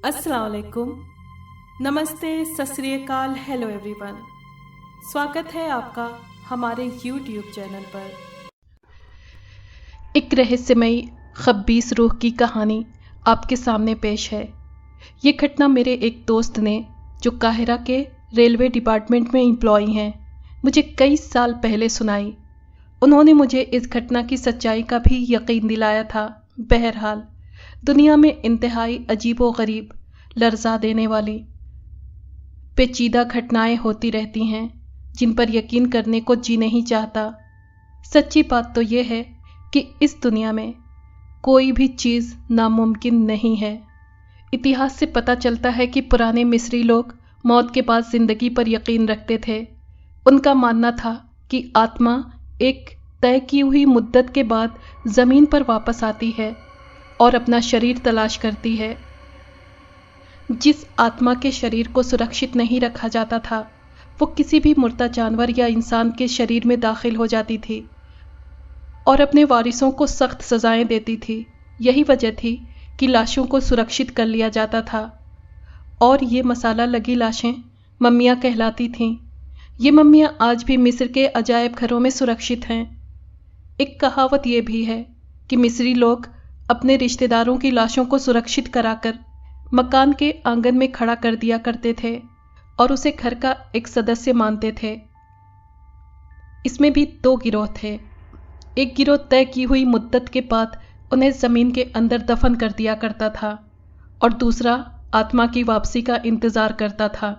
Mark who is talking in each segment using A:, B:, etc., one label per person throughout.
A: अस्सलाम वालेकुम, नमस्ते, सत श्री अकाल, हेलो एवरीवन। स्वागत है आपका हमारे YouTube चैनल पर।
B: एक रहस्यमयी खब्बीस रूह की कहानी आपके सामने पेश है। ये घटना मेरे एक दोस्त ने, जो काहिरा के रेलवे डिपार्टमेंट में एम्प्लॉई हैं, मुझे कई साल पहले सुनाई। उन्होंने मुझे इस घटना की सच्चाई का भी यकीन दिलाया था। बहरहाल, दुनिया में इंतहाई अजीब व गरीब, लर्जा देने वाली पेचीदा घटनाएं होती रहती हैं, जिन पर यकीन करने को जी नहीं चाहता। सच्ची बात तो यह है कि इस दुनिया में कोई भी चीज़ नामुमकिन नहीं है। इतिहास से पता चलता है कि पुराने मिस्री लोग मौत के बाद ज़िंदगी पर यकीन रखते थे। उनका मानना था कि आत्मा एक तय की हुई मुद्दत के बाद ज़मीन पर वापस आती है और अपना शरीर तलाश करती है। जिस आत्मा के शरीर को सुरक्षित नहीं रखा जाता था, वो किसी भी मुर्दा जानवर या इंसान के शरीर में दाखिल हो जाती थी और अपने वारिसों को सख्त सजाएं देती थी। यही वजह थी कि लाशों को सुरक्षित कर लिया जाता था और ये मसाला लगी लाशें मम्मियाँ कहलाती थीं। ये मम्मियाँ आज भी मिस्र के अजायब घरों में सुरक्षित हैं। एक कहावत ये भी है कि मिस्री लोग अपने रिश्तेदारों की लाशों को सुरक्षित कराकर मकान के आंगन में खड़ा कर दिया करते थे और उसे घर का एक सदस्य मानते थे। इसमें भी दो गिरोह थे। एक गिरोह तय की हुई मुद्दत के बाद उन्हें ज़मीन के अंदर दफन कर दिया करता था और दूसरा आत्मा की वापसी का इंतज़ार करता था।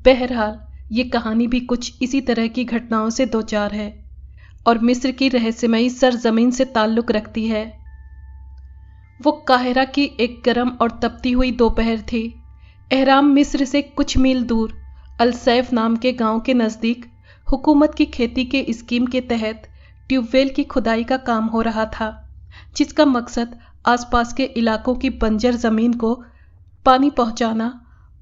B: बहरहाल, ये कहानी भी कुछ इसी तरह की घटनाओं से दो चार है और मिस्र की रहस्यमयी सरजमीन से ताल्लुक़ रखती है। वो काहिरा की एक गर्म और तपती हुई दोपहर थी। एहराम मिस्र से कुछ मील दूर अल-सैफ नाम के गांव के नज़दीक हुकूमत की खेती के स्कीम के तहत ट्यूबवेल की खुदाई का काम हो रहा था, जिसका मकसद आसपास के इलाकों की बंजर ज़मीन को पानी पहुंचाना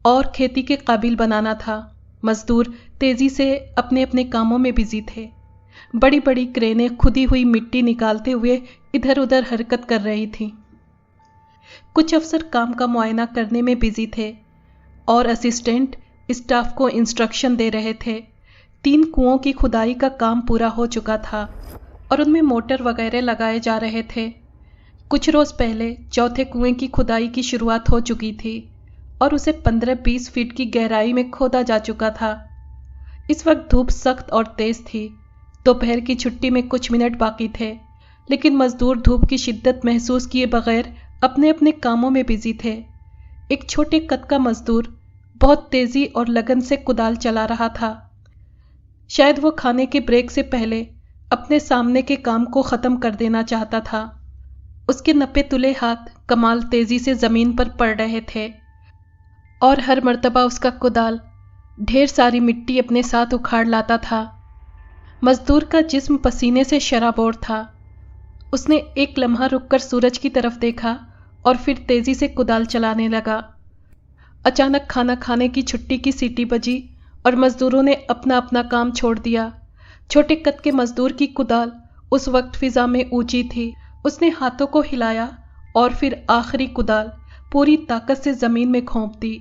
B: और खेती के काबिल बनाना था। मजदूर तेज़ी से अपने अपने कामों में बिजी थे। बड़ी बड़ी क्रेनें खुदी हुई मिट्टी निकालते हुए इधर उधर हरकत कर रही थीं। कुछ अफसर काम का मुआयना करने में बिजी थे और असिस्टेंट स्टाफ को इंस्ट्रक्शन दे रहे थे। 3 कुओं की खुदाई का काम पूरा हो चुका था और उनमें मोटर वगैरह लगाए जा रहे थे। कुछ रोज़ पहले चौथे कुएं की खुदाई की शुरुआत हो चुकी थी और उसे 15-20 फीट की गहराई में खोदा जा चुका था। इस वक्त धूप सख्त और तेज़ थी। दोपहर की छुट्टी में कुछ मिनट बाकी थे, लेकिन मजदूर धूप की शिद्दत महसूस किए बगैर अपने अपने कामों में बिजी थे। एक छोटे कद का मजदूर बहुत तेजी और लगन से कुदाल चला रहा था। शायद वो खाने के ब्रेक से पहले अपने सामने के काम को ख़त्म कर देना चाहता था। उसके नपे तुले हाथ कमाल तेजी से ज़मीन पर पड़ रहे थे और हर मर्तबा उसका कुदाल ढेर सारी मिट्टी अपने साथ उखाड़ लाता था। मजदूर का जिस्म पसीने से शराबोर था। उसने एक लम्हा रुककर सूरज की तरफ देखा और फिर तेजी से कुदाल चलाने लगा। अचानक खाना खाने की छुट्टी की सीटी बजी और मजदूरों ने अपना अपना काम छोड़ दिया। छोटे कद के मजदूर की कुदाल उस वक्त फिजा में ऊंची थी। उसने हाथों को हिलाया और फिर आखिरी कुदाल पूरी ताकत से जमीन में घोंप दी।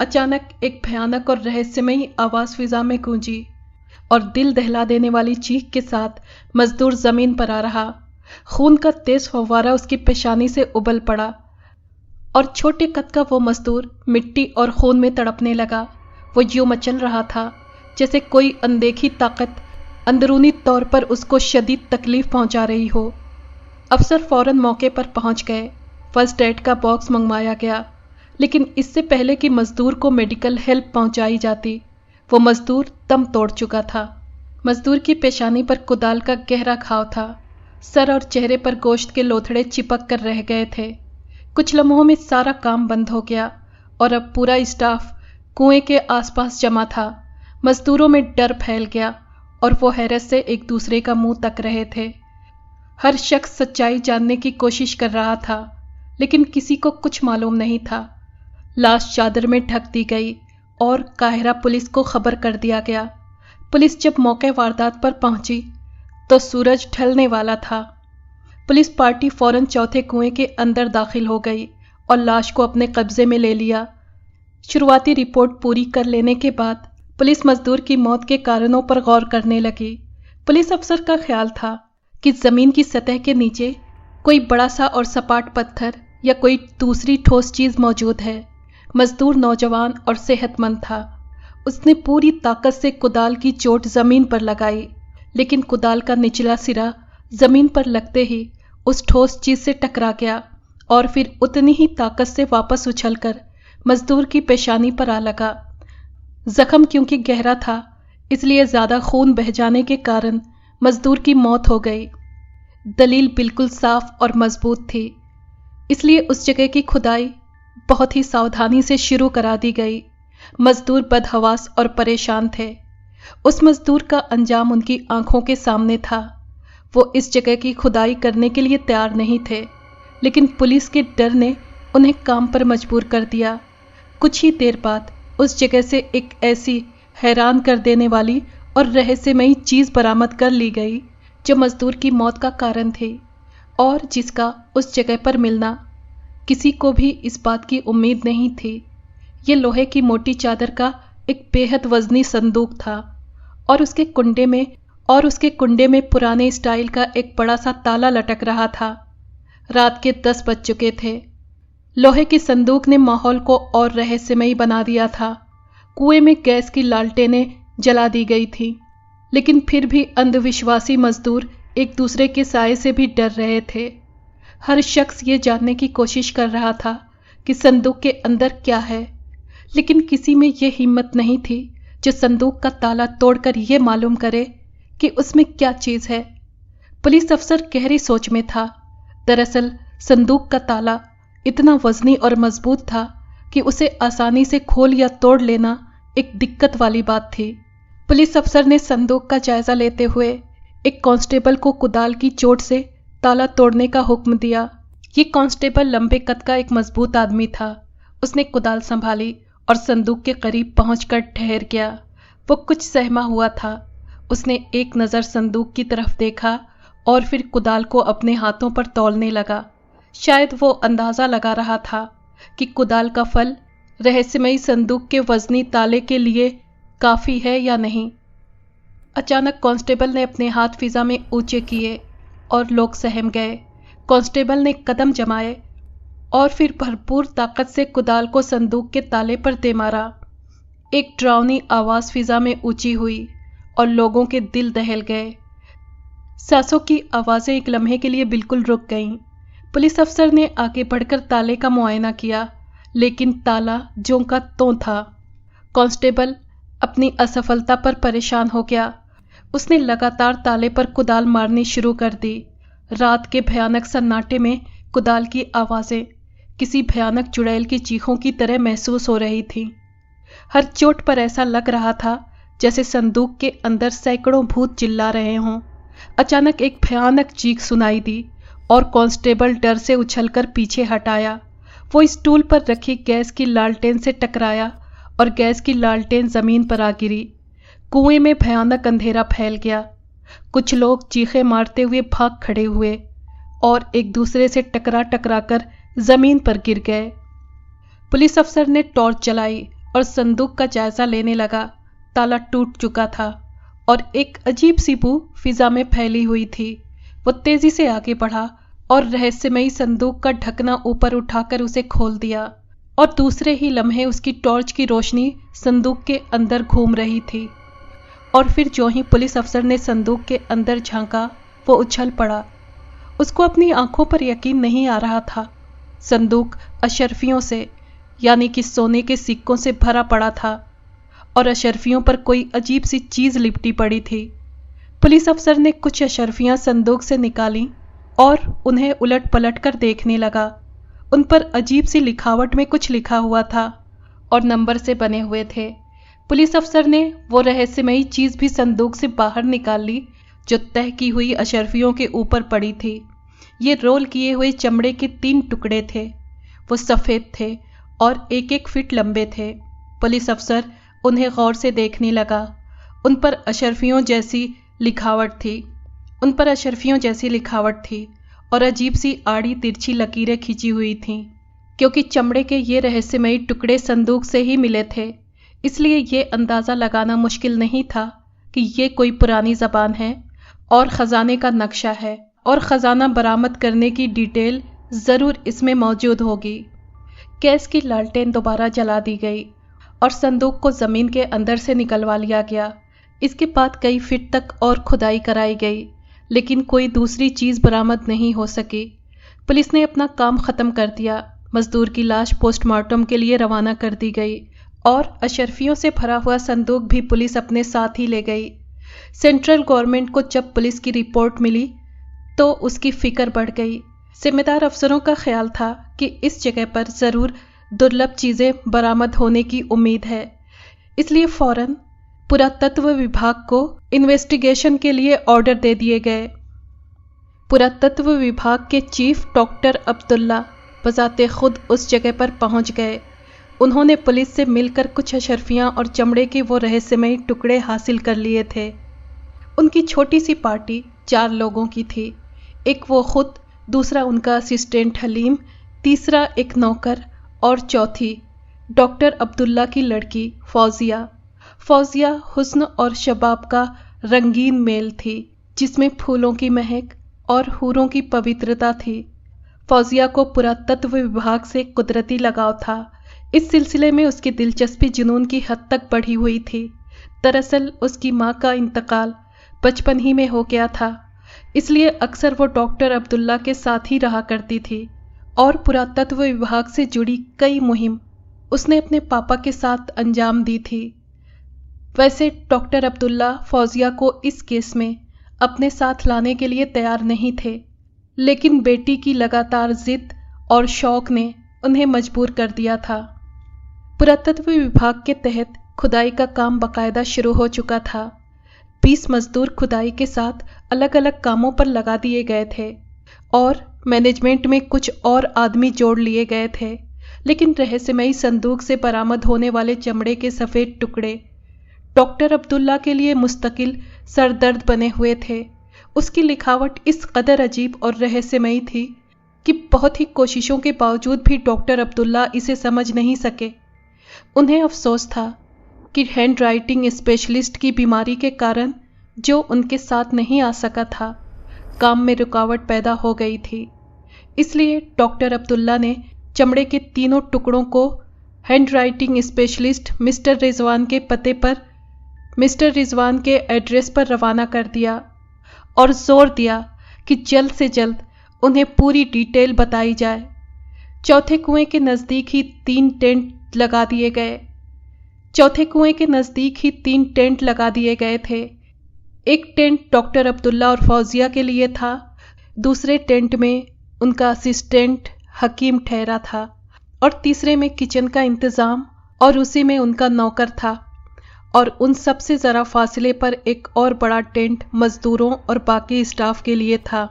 B: अचानक एक भयानक और रहस्यमयी आवाज़ फिजा में गूंजी और दिल दहला देने वाली चीख के साथ मजदूर जमीन पर आ रहा। खून का तेज फव्वारा उसकी पेशानी से उबल पड़ा और छोटे कद का वो मजदूर मिट्टी और खून में तड़पने लगा। वो यूं मचल रहा था जैसे कोई अनदेखी ताकत अंदरूनी तौर पर उसको शदीद तकलीफ पहुंचा रही हो। अफसर फौरन मौके पर पहुंच गए। फर्स्ट एड का बॉक्स मंगवाया गया, लेकिन इससे पहले कि मजदूर को मेडिकल हेल्प पहुंचाई जाती, वो मजदूर दम तोड़ चुका था। मजदूर की पेशानी पर कुदाल का गहरा घाव था। सर और चेहरे पर गोश्त के लोथड़े चिपक कर रह गए थे। कुछ लम्हों में सारा काम बंद हो गया और अब पूरा स्टाफ कुएं के आसपास जमा था। मजदूरों में डर फैल गया और वो हैरत से एक दूसरे का मुंह तक रहे थे। हर शख्स सच्चाई जानने की कोशिश कर रहा था, लेकिन किसी को कुछ मालूम नहीं था। लाश चादर में ढक दी गई और काहिरा पुलिस को खबर कर दिया गया। पुलिस जब मौके वारदात पर पहुंची तो सूरज ढलने वाला था। पुलिस पार्टी फौरन चौथे कुएं के अंदर दाखिल हो गई और लाश को अपने कब्जे में ले लिया। शुरुआती रिपोर्ट पूरी कर लेने के बाद पुलिस मजदूर की मौत के कारणों पर गौर करने लगी। पुलिस अफसर का ख्याल था कि जमीन की सतह के नीचे कोई बड़ा सा और सपाट पत्थर या कोई दूसरी ठोस चीज मौजूद है। मजदूर नौजवान और सेहतमंद था। उसने पूरी ताकत से कुदाल की चोट जमीन पर लगाई, लेकिन कुदाल का निचला सिरा जमीन पर लगते ही उस ठोस चीज से टकरा गया और फिर उतनी ही ताकत से वापस उछलकर मजदूर की पेशानी पर आ लगा। जख्म क्योंकि गहरा था, इसलिए ज्यादा खून बह जाने के कारण मजदूर की मौत हो गई। दलील बिल्कुल साफ और मजबूत थी, इसलिए उस जगह की खुदाई बहुत ही सावधानी से शुरू करा दी गई। मजदूर बदहवास और परेशान थे। उस मजदूर का अंजाम उनकी आंखों के सामने था। वो इस जगह की खुदाई करने के लिए तैयार नहीं थे, लेकिन पुलिस के डर ने उन्हें काम पर मजबूर कर दिया। कुछ ही देर बाद उस जगह से एक ऐसी हैरान कर देने वाली और रहस्यमयी चीज बरामद कर ली गई जो मजदूर की मौत का कारण थी और जिसका उस जगह पर मिलना किसी को भी इस बात की उम्मीद नहीं थी। ये लोहे की मोटी चादर का एक बेहद वजनी संदूक था और उसके कुंडे में पुराने स्टाइल का एक बड़ा सा ताला लटक रहा था। रात के 10 बज चुके थे। लोहे की संदूक ने माहौल को और रहस्यमयी बना दिया था। कुएं में गैस की लालटेनें जला दी गई थी, लेकिन फिर भी अंधविश्वासी मजदूर एक दूसरे के साए से भी डर रहे थे। हर शख्स ये जानने की कोशिश कर रहा था कि संदूक के अंदर क्या है, लेकिन किसी में ये हिम्मत नहीं थी जो संदूक का ताला तोड़कर ये मालूम करे कि उसमें क्या चीज है। पुलिस अफसर गहरी सोच में था। दरअसल संदूक का ताला इतना वजनी और मजबूत था कि उसे आसानी से खोल या तोड़ लेना एक दिक्कत वाली बात थी। पुलिस अफसर ने संदूक का जायजा लेते हुए एक कांस्टेबल को कुदाल की चोट से ताला तोड़ने का हुक्म दिया। ये कांस्टेबल लंबे कद का एक मजबूत आदमी था। उसने कुदाल संभाली और संदूक के करीब पहुंचकर ठहर गया। वो कुछ सहमा हुआ था। उसने एक नज़र संदूक की तरफ देखा और फिर कुदाल को अपने हाथों पर तौलने लगा। शायद वो अंदाज़ा लगा रहा था कि कुदाल का फल रहस्यमयी संदूक के वजनी ताले के लिए काफ़ी है या नहीं। अचानक कांस्टेबल ने अपने हाथ फिजा में ऊंचे किए और लोग सहम गए। कांस्टेबल ने कदम जमाए और फिर भरपूर ताकत से कुदाल को संदूक के ताले पर दे मारा। एक डरावनी आवाज़ फिजा में ऊंची हुई और लोगों के दिल दहल गए। सांसों की आवाज़ें एक लम्हे के लिए बिल्कुल रुक गईं। पुलिस अफसर ने आगे बढ़कर ताले का मुआयना किया, लेकिन ताला ज्यों का त्यों था। कांस्टेबल अपनी असफलता पर परेशान हो गया। उसने लगातार ताले पर कुदाल मारनी शुरू कर दी। रात के भयानक सन्नाटे में कुदाल की आवाज़ें किसी भयानक चुड़ैल की चीखों की तरह महसूस हो रही थीं। हर चोट पर ऐसा लग रहा था जैसे संदूक के अंदर सैकड़ों भूत चिल्ला रहे हों। अचानक एक भयानक चीख सुनाई दी और कांस्टेबल डर से उछलकर पीछे हटाया। वो स्टूल पर रखी गैस की लालटेन से टकराया और गैस की लालटेन जमीन पर आ गिरी। कुएं में भयानक अंधेरा फैल गया। कुछ लोग चीखें मारते हुए भाग खड़े हुए और एक दूसरे से टकरा कर जमीन पर गिर गए। पुलिस अफसर ने टॉर्च जलाई और संदूक का जायजा लेने लगा। ताला टूट चुका था और एक अजीब सी बू फिजा में फैली हुई थी। वो तेजी से आगे बढ़ा और रहस्यमयी संदूक का ढकना ऊपर उठाकर उसे खोल दिया और दूसरे ही लम्हे उसकी टॉर्च की रोशनी संदूक के अंदर घूम रही थी। और फिर जो ही पुलिस अफसर ने संदूक के अंदर झांका, वो उछल पड़ा। उसको अपनी आंखों पर यकीन नहीं आ रहा था। संदूक अशर्फियों से यानी कि सोने के सिक्कों से भरा पड़ा था और अशर्फियों पर कोई अजीब सी चीज लिपटी पड़ी थी। पुलिस अफसर ने कुछ अशर्फियां संदूक से निकाली और उन्हें उलट पलट कर देखने लगा। उन पर अजीब सी लिखावट में कुछ लिखा हुआ था और नंबर से बने हुए थे। पुलिस अफसर ने वो रहस्यमयी चीज भी संदूक से बाहर निकाल ली जो तह की हुई अशर्फियों के ऊपर पड़ी थी। ये रोल किए हुए चमड़े के 3 टुकड़े थे। वो सफ़ेद थे और 1-1 फीट लंबे थे। पुलिस अफसर उन्हें गौर से देखने लगा। उन पर अशर्फियों जैसी लिखावट थी और अजीब सी आड़ी तिरछी लकीरें खींची हुई थीं। क्योंकि चमड़े के ये रहस्यमयी टुकड़े संदूक से ही मिले थे, इसलिए ये अंदाज़ा लगाना मुश्किल नहीं था कि ये कोई पुरानी ज़बान है और ख़जाने का नक्शा है और ख़जाना बरामद करने की डिटेल ज़रूर इसमें मौजूद होगी। गैस की लालटेन दोबारा जला दी गई और संदूक को ज़मीन के अंदर से निकलवा लिया गया। इसके बाद कई फीट तक और खुदाई कराई गई, लेकिन कोई दूसरी चीज़ बरामद नहीं हो सकी। पुलिस ने अपना काम ख़त्म कर दिया। मजदूर की लाश पोस्टमार्टम के लिए रवाना कर दी गई और अशरफियों से भरा हुआ संदूक भी पुलिस अपने साथ ही ले गई। सेंट्रल गवर्नमेंट को जब पुलिस की रिपोर्ट मिली तो उसकी फिक्र बढ़ गई। जिम्मेदार अफसरों का ख्याल था कि इस जगह पर ज़रूर दुर्लभ चीज़ें बरामद होने की उम्मीद है, इसलिए फौरन पुरातत्व विभाग को इन्वेस्टिगेशन के लिए ऑर्डर दे दिए गए। पुरातत्व विभाग के चीफ डॉक्टर अब्दुल्ला बजाते खुद उस जगह पर पहुंच गए। उन्होंने पुलिस से मिलकर कुछ अशरफियां और चमड़े के वो रहस्यमयी टुकड़े हासिल कर लिए थे। उनकी छोटी सी पार्टी 4 लोगों की थी। एक वो खुद, दूसरा उनका असिस्टेंट हलीम, तीसरा एक नौकर और चौथी डॉक्टर अब्दुल्ला की लड़की फौजिया। फौजिया हुस्न और शबाब का रंगीन मेल थी, जिसमें फूलों की महक और हूरों की पवित्रता थी। फौजिया को पुरातत्व विभाग से कुदरती लगाव था। इस सिलसिले में उसकी दिलचस्पी जुनून की हद तक बढ़ी हुई थी। दरअसल उसकी माँ का इंतकाल बचपन ही में हो गया था, इसलिए अक्सर वो डॉक्टर अब्दुल्ला के साथ ही रहा करती थी और पुरातत्व विभाग से जुड़ी कई मुहिम उसने अपने पापा के साथ अंजाम दी थी। वैसे डॉक्टर अब्दुल्ला फौजिया को इस केस में अपने साथ लाने के लिए तैयार नहीं थे, लेकिन बेटी की लगातार जिद और शौक ने उन्हें मजबूर कर दिया था। पुरातत्व विभाग के तहत खुदाई का काम बाकायदा शुरू हो चुका था। 20 मजदूर खुदाई के साथ अलग अलग कामों पर लगा दिए गए थे और मैनेजमेंट में कुछ और आदमी जोड़ लिए गए थे, लेकिन रहस्यमयी संदूक से बरामद होने वाले चमड़े के सफ़ेद टुकड़े डॉक्टर अब्दुल्ला के लिए मुस्तकिल सरदर्द बने हुए थे। उसकी लिखावट इस कदर अजीब और रहस्यमयी थी कि बहुत ही कोशिशों के बावजूद भी डॉक्टर अब्दुल्ला इसे समझ नहीं सके। उन्हें अफसोस था कि हैंड राइटिंग स्पेशलिस्ट की बीमारी के कारण जो उनके साथ नहीं आ सका था, काम में रुकावट पैदा हो गई थी। इसलिए डॉक्टर अब्दुल्ला ने चमड़े के तीनों टुकड़ों को hand writing specialist mister Rizwan के पते पर, मिस्टर रिजवान के एड्रेस पर रवाना कर दिया और जोर दिया कि जल्द से जल्द उन्हें पूरी डिटेल बताई जाए। चौथे कुएं के नज़दीक ही 3 टेंट लगा दिए थे। एक टेंट डॉक्टर अब्दुल्ला और फौजिया के लिए था, दूसरे टेंट में उनका असिस्टेंट हकीम ठहरा था और तीसरे में किचन का इंतज़ाम और उसी में उनका नौकर था। और उन सब से ज़रा फासले पर एक और बड़ा टेंट मज़दूरों और बाकी स्टाफ के लिए था।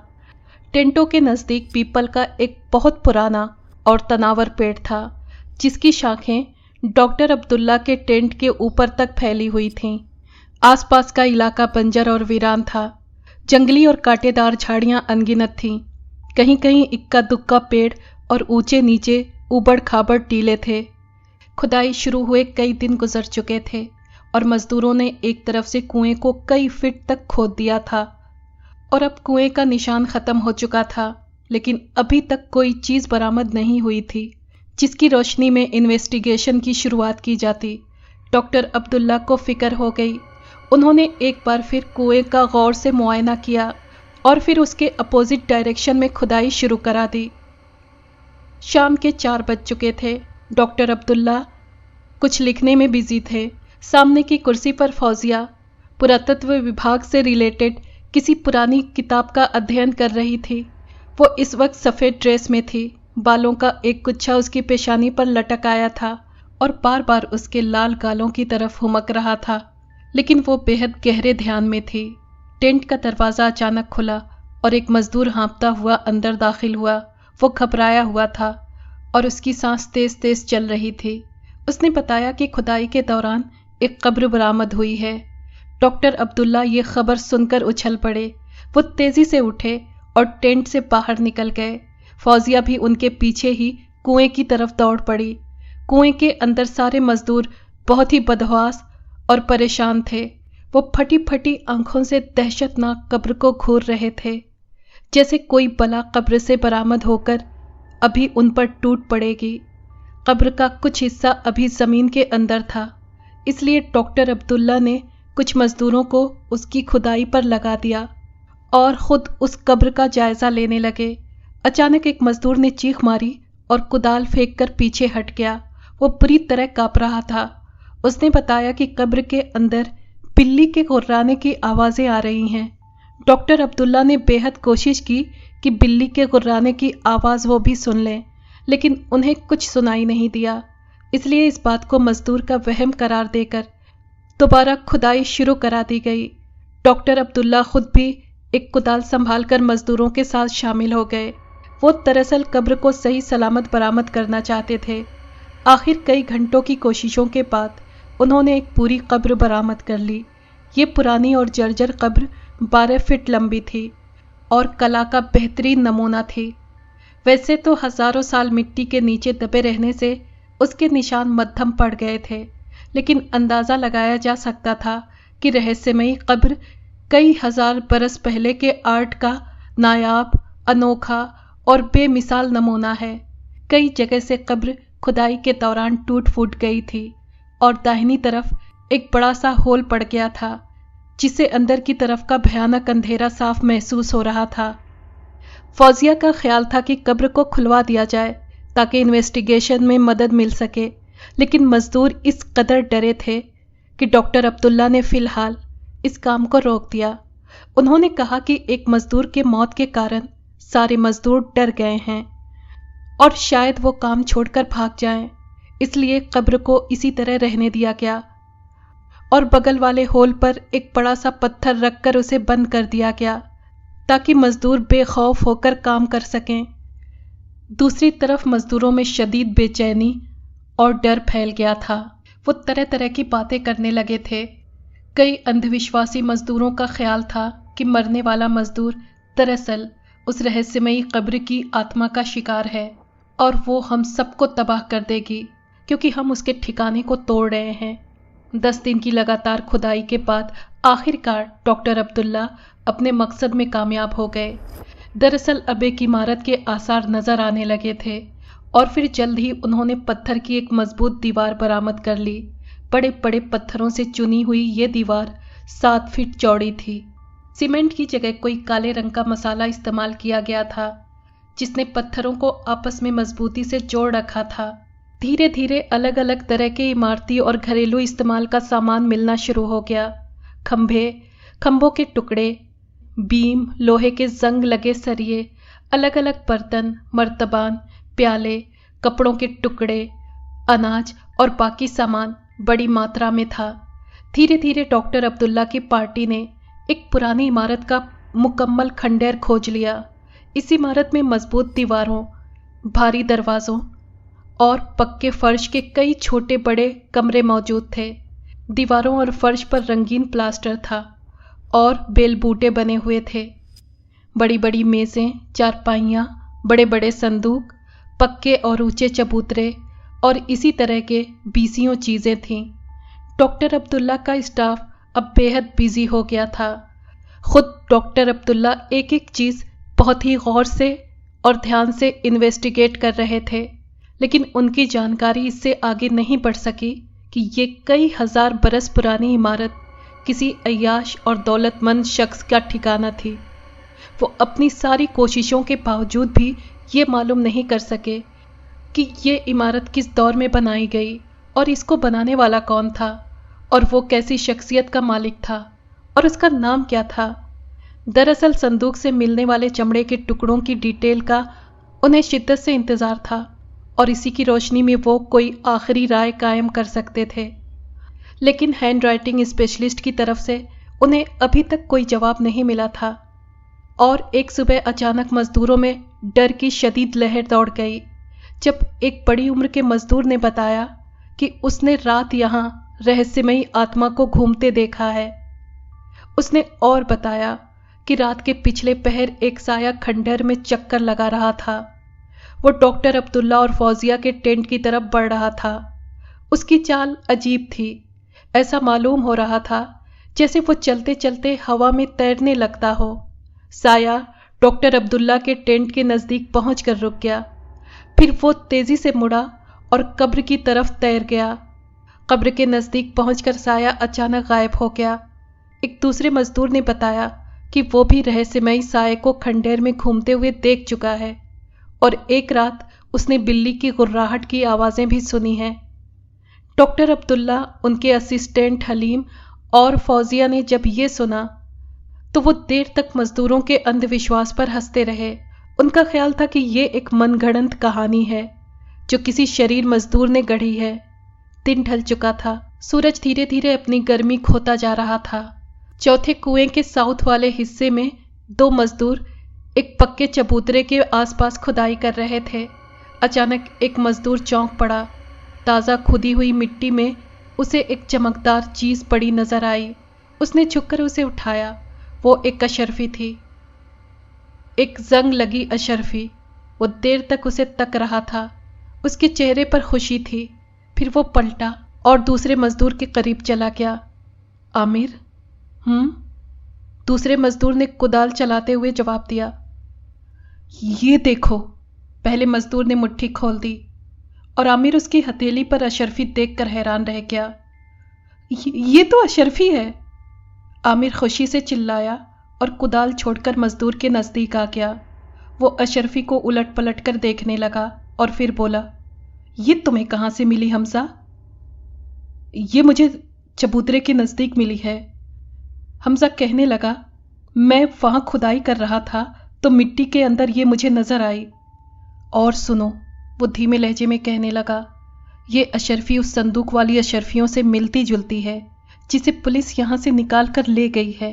B: टेंटों के नज़दीक पीपल का एक बहुत पुराना और तनावर पेड़ था, जिसकी शाखें डॉक्टर अब्दुल्ला के टेंट के ऊपर तक फैली हुई थीं। आसपास का इलाका बंजर और वीरान था। जंगली और कांटेदार झाड़ियां अनगिनत थीं। कहीं कहीं इक्का दुक्का पेड़ और ऊंचे नीचे ऊबड़ खाबड़ टीले थे। खुदाई शुरू हुए कई दिन गुजर चुके थे और मजदूरों ने एक तरफ से कुएं को कई फीट तक खोद दिया था और अब कुएं का निशान खत्म हो चुका था, लेकिन अभी तक कोई चीज़ बरामद नहीं हुई थी जिसकी रोशनी में इन्वेस्टिगेशन की शुरुआत की जाती। डॉक्टर अब्दुल्ला को फिक्र हो गई। उन्होंने एक बार फिर कुएं का गौर से मुआयना किया और फिर उसके अपोजिट डायरेक्शन में खुदाई शुरू करा दी। शाम के 4 बज चुके थे। डॉक्टर अब्दुल्ला कुछ लिखने में बिजी थे। सामने की कुर्सी पर फौजिया पुरातत्व विभाग से रिलेटेड किसी पुरानी किताब का अध्ययन कर रही थी। वो इस वक्त सफ़ेद ड्रेस में थी। बालों का एक गुच्छा उसकी पेशानी पर लटक आया था और बार बार उसके लाल गालों की तरफ हुमक रहा था, लेकिन वो बेहद गहरे ध्यान में थी। टेंट का दरवाज़ा अचानक खुला और एक मजदूर हाँफता हुआ अंदर दाखिल हुआ। वो घबराया हुआ था और उसकी सांस तेज तेज चल रही थी। उसने बताया कि खुदाई के दौरान एक कब्र बरामद हुई है। डॉक्टर अब्दुल्ला ये खबर सुनकर उछल पड़े। वो तेजी से उठे और टेंट से बाहर निकल गए। फौजिया भी उनके पीछे ही कुएं की तरफ दौड़ पड़ी। कुएं के अंदर सारे मजदूर बहुत ही बदहवास और परेशान थे। वो फटी फटी आंखों से दहशतनाक कब्र को घूर रहे थे, जैसे कोई बला कब्र से बरामद होकर अभी उन पर टूट पड़ेगी। कब्र का कुछ हिस्सा अभी जमीन के अंदर था, इसलिए डॉक्टर अब्दुल्ला ने कुछ मजदूरों को उसकी खुदाई पर लगा दिया और खुद उस कब्र का जायजा लेने लगे। अचानक एक मजदूर ने चीख मारी और कुदाल फेंककर पीछे हट गया। वो बुरी तरह कांप रहा था। उसने बताया कि कब्र के अंदर बिल्ली के गुर्राने की आवाजें आ रही हैं। डॉक्टर अब्दुल्ला ने बेहद कोशिश की कि बिल्ली के गुर्राने की आवाज वो भी सुन लें, लेकिन उन्हें कुछ सुनाई नहीं दिया। इसलिए इस बात को मजदूर का वहम करार देकर दोबारा खुदाई शुरू करा दी गई। डॉक्टर अब्दुल्ला खुद भी एक कुदाल संभालकर मजदूरों के साथ शामिल हो गए। वो दरअसल कब्र को सही सलामत बरामद करना चाहते थे। आखिर कई घंटों की कोशिशों के बाद उन्होंने एक पूरी कब्र बरामद कर ली। ये पुरानी और जर्जर कब्र 12 फीट लंबी थी और कला का बेहतरीन नमूना थी। वैसे तो हजारों साल मिट्टी के नीचे दबे रहने से उसके निशान मध्यम पड़ गए थे, लेकिन अंदाज़ा लगाया जा सकता था कि रहस्यमयी कब्र कई हजार बरस पहले के आर्ट का नायाब, अनोखा और बेमिसाल नमूना है। कई जगह से कब्र खुदाई के दौरान टूट फूट गई थी और दाहिनी तरफ एक बड़ा सा होल पड़ गया था, जिसे अंदर की तरफ का भयानक अंधेरा साफ महसूस हो रहा था। फौजिया का ख्याल था कि कब्र को खुलवा दिया जाए ताकि इन्वेस्टिगेशन में मदद मिल सके, लेकिन मजदूर इस कदर डरे थे कि डॉक्टर अब्दुल्ला ने फिलहाल इस काम को रोक दिया। उन्होंने कहा कि एक मजदूर के मौत के कारण सारे मजदूर डर गए हैं और शायद वो काम छोड़कर भाग जाएं, इसलिए कब्र को इसी तरह रहने दिया गया और बगल वाले होल पर एक बड़ा सा पत्थर रखकर उसे बंद कर दिया गया ताकि मजदूर बेखौफ होकर काम कर सकें। दूसरी तरफ मजदूरों में शदीद बेचैनी और डर फैल गया था। वो तरह तरह की बातें करने लगे थे। कई अंधविश्वासी मजदूरों का ख्याल था कि मरने वाला मजदूर दरअसल उस रहस्यमयी कब्र की आत्मा का शिकार है और वो हम सबको तबाह कर देगी क्योंकि हम उसके ठिकाने को तोड़ रहे हैं। 10 दिन की लगातार खुदाई के बाद आखिरकार डॉक्टर अब्दुल्ला अपने मकसद में कामयाब हो गए। दरअसल अब एक इमारत के आसार नजर आने लगे थे और फिर जल्द ही उन्होंने पत्थर की एक मजबूत दीवार बरामद कर ली। बड़े बड़े पत्थरों से चुनी हुई ये दीवार 7 फीट चौड़ी थी। सीमेंट की जगह कोई काले रंग का मसाला इस्तेमाल किया गया था, जिसने पत्थरों को आपस में मजबूती से जोड़ रखा था। धीरे धीरे अलग अलग तरह के इमारती और घरेलू इस्तेमाल का सामान मिलना शुरू हो गया। खंभे, खंभों के टुकड़े, बीम, लोहे के जंग लगे सरिये, अलग अलग बर्तन, मर्तबान, प्याले, कपड़ों के टुकड़े, अनाज और बाकी सामान बड़ी मात्रा में था। धीरे धीरे डॉक्टर अब्दुल्ला की पार्टी ने एक पुरानी इमारत का मुकम्मल खंडहर खोज लिया। इस इमारत में मजबूत दीवारों, भारी दरवाज़ों और पक्के फर्श के कई छोटे बड़े कमरे मौजूद थे। दीवारों और फर्श पर रंगीन प्लास्टर था और बेलबूटे बने हुए थे। बड़ी बड़ी मेज़ें, चारपाइयाँ, बड़े बड़े संदूक, पक्के और ऊंचे चबूतरे और इसी तरह के बीसियों चीज़ें थीं। डॉक्टर अब्दुल्ला का स्टाफ अब बेहद बिजी हो गया था। खुद डॉक्टर अब्दुल्ला एक एक चीज़ बहुत ही गौर से और ध्यान से इन्वेस्टिगेट कर रहे थे, लेकिन उनकी जानकारी इससे आगे नहीं बढ़ सकी कि ये कई हजार बरस पुरानी इमारत किसी अय्याश और दौलतमंद शख्स का ठिकाना थी। वो अपनी सारी कोशिशों के बावजूद भी ये मालूम नहीं कर सके कि ये इमारत किस दौर में बनाई गई और इसको बनाने वाला कौन था और वो कैसी शख्सियत का मालिक था और उसका नाम क्या था। दरअसल संदूक से मिलने वाले चमड़े के टुकड़ों की डिटेल का उन्हें शिद्दत से इंतज़ार था और इसी की रोशनी में वो कोई आखिरी राय कायम कर सकते थे, लेकिन हैंड राइटिंग स्पेशलिस्ट की तरफ से उन्हें अभी तक कोई जवाब नहीं मिला था। और एक सुबह अचानक मजदूरों में डर की शदीद लहर दौड़ गई जब एक बड़ी उम्र के मजदूर ने बताया कि उसने रात यहाँ रहस्यमयी आत्मा को घूमते देखा है। उसने और बताया कि रात के पिछले पहर एक साया खंडहर में चक्कर लगा रहा था। वो डॉक्टर अब्दुल्ला और फौजिया के टेंट की तरफ बढ़ रहा था। उसकी चाल अजीब थी। ऐसा मालूम हो रहा था जैसे वो चलते चलते हवा में तैरने लगता हो। साया डॉक्टर अब्दुल्ला के टेंट के नज़दीक पहुंचकर रुक गया। फिर वो तेजी से मुड़ा और कब्र की तरफ तैर गया। कब्र के नज़दीक पहुंचकर साया अचानक गायब हो गया। एक दूसरे मजदूर ने बताया कि वो भी रहस्यमयी साये को खंडेर में घूमते हुए देख चुका है और एक रात उसने बिल्ली की गुर्राहट की आवाज़ें भी सुनी हैं। डॉक्टर अब्दुल्ला, उनके असिस्टेंट हलीम और फौजिया ने जब ये सुना तो वो देर तक मजदूरों के अंधविश्वास पर हंसते रहे। उनका ख्याल था कि ये एक मनगढ़ंत कहानी है जो किसी शरीर मजदूर ने गढ़ी है। दिन ढल चुका था। सूरज धीरे धीरे अपनी गर्मी खोता जा रहा था। चौथे कुएं के साउथ वाले हिस्से में 2 मजदूर एक पक्के चबूतरे के आसपास खुदाई कर रहे थे। अचानक एक मजदूर चौंक पड़ा। ताज़ा खुदी हुई मिट्टी में उसे एक चमकदार चीज़ पड़ी नजर आई। उसने झुककर उसे उठाया। वो एक अशरफी थी, एक जंग लगी अशरफी। वो देर तक उसे तक रहा था। उसके चेहरे पर खुशी थी। फिर वो पलटा और दूसरे मजदूर के करीब चला गया। आमिर? दूसरे मजदूर ने कुदाल चलाते हुए जवाब दिया। ये देखो। पहले मजदूर ने मुट्ठी खोल दी और आमिर उसकी हथेली पर अशरफी देखकर हैरान रह गया। ये तो अशरफी है। आमिर खुशी से चिल्लाया और कुदाल छोड़कर मजदूर के नजदीक आ गया। वो अशरफी को उलट पलट कर देखने लगा और फिर बोला, ये तुम्हें कहाँ से मिली हमजा? ये मुझे चबूतरे के नजदीक मिली है। हमजा कहने लगा, मैं वहां खुदाई कर रहा था तो मिट्टी के अंदर ये मुझे नजर आई। और सुनो, वो धीमे लहजे में कहने लगा, ये अशरफी उस संदूक वाली अशरफियों से मिलती जुलती है जिसे पुलिस यहां से निकाल कर ले गई है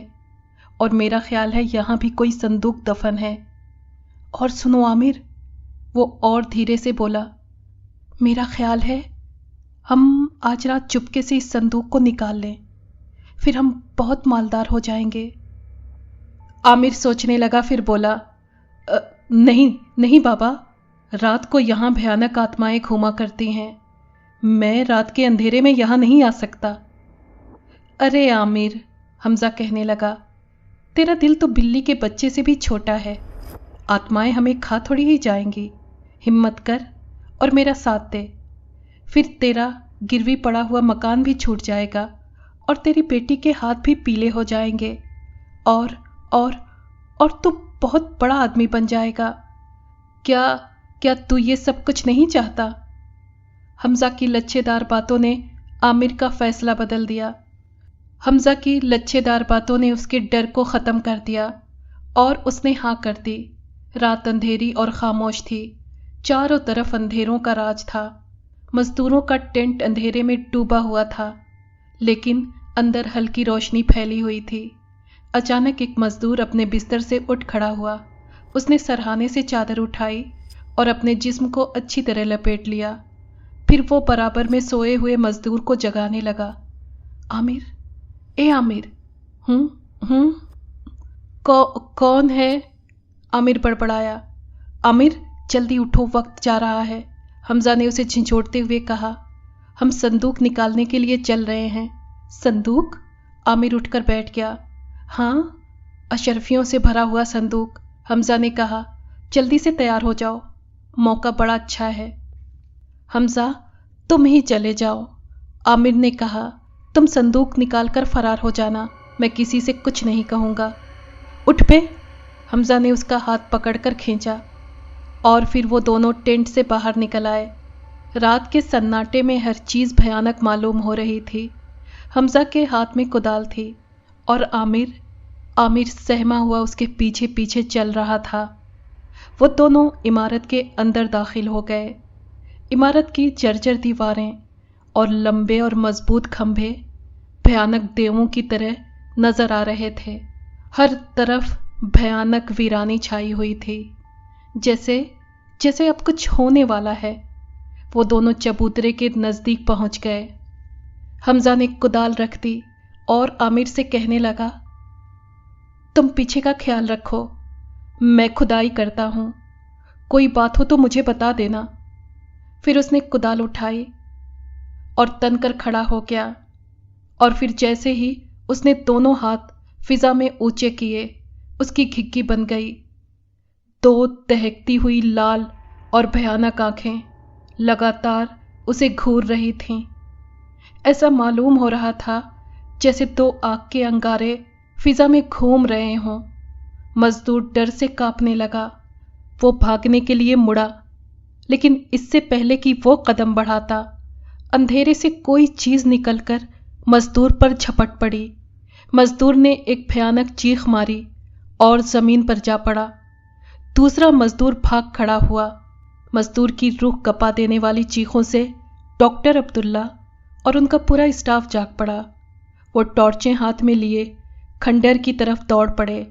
B: और मेरा ख्याल है यहां भी कोई संदूक दफन है। और सुनो आमिर, वो और धीरे से बोला, मेरा ख्याल है हम आज रात चुपके से इस संदूक को निकाल लें, फिर हम बहुत मालदार हो जाएंगे। आमिर सोचने लगा, फिर बोला, नहीं नहीं बाबा, रात को यहां भयानक आत्माएं घूमा करती हैं। मैं रात के अंधेरे में यहां नहीं आ सकता। अरे आमिर, हमजा कहने लगा, तेरा दिल तो बिल्ली के बच्चे से भी छोटा है। आत्माएं हमें खा थोड़ी ही जाएंगी। हिम्मत कर और मेरा साथ दे, फिर तेरा गिरवी पड़ा हुआ मकान भी छूट जाएगा और तेरी बेटी के हाथ भी पीले हो जाएंगे और तू बहुत बड़ा आदमी बन जाएगा। क्या तू ये सब कुछ नहीं चाहता? हमजा की लच्छेदार बातों ने आमिर का फैसला बदल दिया। हमजा की लच्छेदार बातों ने उसके डर को ख़त्म कर दिया और उसने हाँ कर दी। रात अंधेरी और खामोश थी। चारों तरफ अंधेरों का राज था। मजदूरों का टेंट अंधेरे में डूबा हुआ था, लेकिन अंदर हल्की रोशनी फैली हुई थी। अचानक एक मजदूर अपने बिस्तर से उठ खड़ा हुआ। उसने सरहाने से चादर उठाई और अपने जिस्म को अच्छी तरह लपेट लिया। फिर वो बराबर में सोए हुए मजदूर को जगाने लगा। आमिर, ए आमिर। कौन है? आमिर बड़बड़ाया। आमिर, जल्दी उठो, वक्त जा रहा है। हमजा ने उसे झिझोड़ते हुए कहा। हम संदूक निकालने के लिए चल रहे हैं। संदूक? आमिर उठकर बैठ गया। हाँ, अशरफियों से भरा हुआ संदूक। हमजा ने कहा, जल्दी से तैयार हो जाओ, मौका बड़ा अच्छा है। हमजा, तुम ही चले जाओ। आमिर ने कहा, तुम संदूक निकालकर फरार हो जाना, मैं किसी से कुछ नहीं कहूँगा। उठ पे। हमजा ने उसका हाथ पकड़कर खींचा और फिर वो दोनों टेंट से बाहर निकल आए। रात के सन्नाटे में हर चीज़ भयानक मालूम हो रही थी। हमजा के हाथ में कुदाल थी और आमिर सहमा हुआ उसके पीछे पीछे चल रहा था। वो दोनों इमारत के अंदर दाखिल हो गए। इमारत की जर्जर दीवारें और लंबे और मजबूत खंभे भयानक देवों की तरह नजर आ रहे थे। हर तरफ भयानक वीरानी छाई हुई थी, जैसे अब कुछ होने वाला है। वो दोनों चबूतरे के नजदीक पहुंच गए। हमजा ने कुदाल रख दी और आमिर से कहने लगा, तुम पीछे का ख्याल रखो, मैं खुदाई करता हूं। कोई बात हो तो मुझे बता देना। फिर उसने कुदाल उठाई और तनकर खड़ा हो गया, और फिर जैसे ही उसने दोनों हाथ फिजा में ऊंचे किए, उसकी घिग्गी बन गई। दो दहकती हुई लाल और भयानक आंखें लगातार उसे घूर रही थीं। ऐसा मालूम हो रहा था जैसे दो आग के अंगारे फिजा में घूम रहे हों। मजदूर डर से कांपने लगा। वो भागने के लिए मुड़ा, लेकिन इससे पहले कि वो कदम बढ़ाता, अंधेरे से कोई चीज निकलकर मजदूर पर झपट पड़ी। मजदूर ने एक भयानक चीख मारी और जमीन पर जा पड़ा। दूसरा मजदूर भाग खड़ा हुआ। मजदूर की रूह कपा देने वाली चीखों से डॉक्टर अब्दुल्ला और उनका पूरा स्टाफ जाग पड़ा। वो टॉर्चें हाथ में लिए खंडर की तरफ दौड़ पड़े,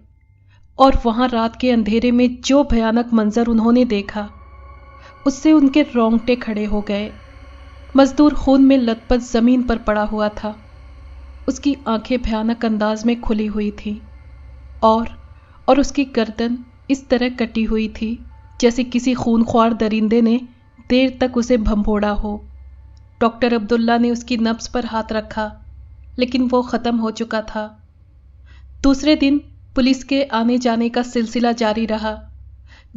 B: और वहां रात के अंधेरे में जो भयानक मंजर उन्होंने देखा, उससे उनके रोंगटे खड़े हो गए। मजदूर खून में लथपथ जमीन पर पड़ा हुआ था। उसकी आंखें भयानक अंदाज में खुली हुई थीं, और उसकी गर्दन इस तरह कटी हुई थी जैसे किसी खूनख्वार दरिंदे ने देर तक उसे भंभोड़ा हो। डॉक्टर अब्दुल्ला ने उसकी नब्ज पर हाथ रखा, लेकिन वो खत्म हो चुका था। दूसरे दिन पुलिस के आने जाने का सिलसिला जारी रहा।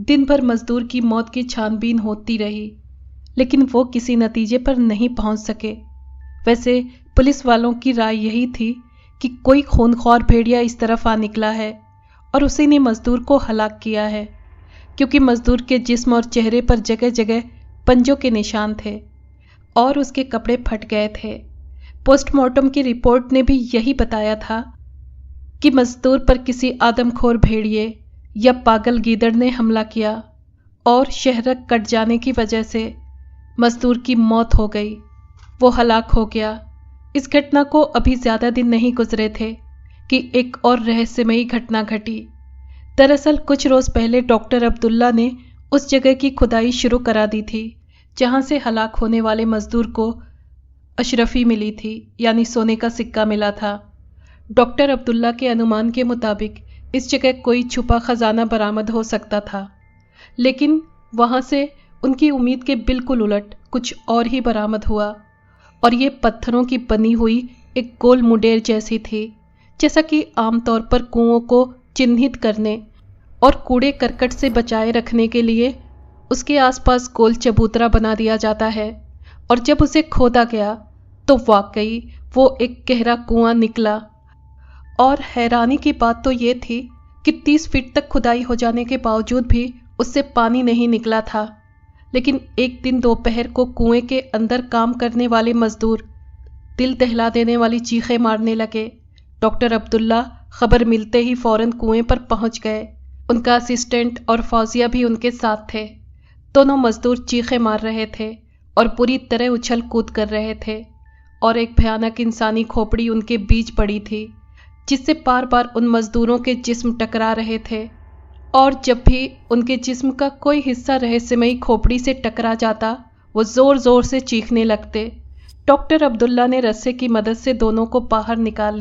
B: दिन भर मजदूर की मौत की छानबीन होती रही, लेकिन वो किसी नतीजे पर नहीं पहुंच सके। वैसे पुलिस वालों की राय यही थी कि कोई खूनख्वार भेड़िया इस तरफ आ निकला है और उसी ने मजदूर को हलाक किया है, क्योंकि मजदूर के जिस्म और चेहरे पर जगह जगह पंजों के निशान थे और उसके कपड़े फट गए थे। पोस्टमार्टम की रिपोर्ट ने भी यही बताया था कि मजदूर पर किसी आदमखोर भेड़िए या पागल गीदड़ ने हमला किया और शहरक कट जाने की वजह से मजदूर की मौत हो गई। वो हलाक हो गया। इस घटना को अभी ज्यादा दिन नहीं गुजरे थे कि एक और रहस्यमयी घटना घटी। दरअसल कुछ रोज पहले डॉक्टर अब्दुल्ला ने उस जगह की खुदाई शुरू करा दी थी जहां से हलाक होने वाले मजदूर को अशरफी मिली थी, यानी सोने का सिक्का मिला था। डॉक्टर अब्दुल्ला के अनुमान के मुताबिक इस जगह कोई छुपा खजाना बरामद हो सकता था, लेकिन वहां से उनकी उम्मीद के बिल्कुल उलट कुछ और ही बरामद हुआ, और ये पत्थरों की बनी हुई एक गोल मुंडेर जैसी थी, जैसा कि आमतौर पर कुओं को चिन्हित करने और कूड़े करकट से बचाए रखने के लिए उसके आसपास गोल चबूतरा बना दिया जाता है। और जब उसे खोदा गया तो वाकई वो एक गहरा कुआं निकला। और हैरानी की बात तो ये थी कि 30 फीट तक खुदाई हो जाने के बावजूद भी उससे पानी नहीं निकला था। लेकिन एक दिन दोपहर को कुएं के अंदर काम करने वाले मजदूर दिल दहला देने वाली चीखें मारने लगे। डॉक्टर अब्दुल्ला खबर मिलते ही फौरन कुएं पर पहुंच गए। उनका असिस्टेंट और फौजिया भी उनके साथ थे। दोनों मजदूर चीखें मार रहे थे और पूरी तरह उछल कूद कर रहे थे, और एक भयानक इंसानी खोपड़ी उनके बीच पड़ी थी जिससे बार बार उन मजदूरों के जिस्म टकरा रहे थे। और जब भी उनके जिस्म का कोई हिस्सा रहस्यमयी खोपड़ी से टकरा जाता, वो जोर जोर से चीखने लगते। डॉक्टर अब्दुल्ला ने रस्से की मदद से दोनों को बाहर निकाल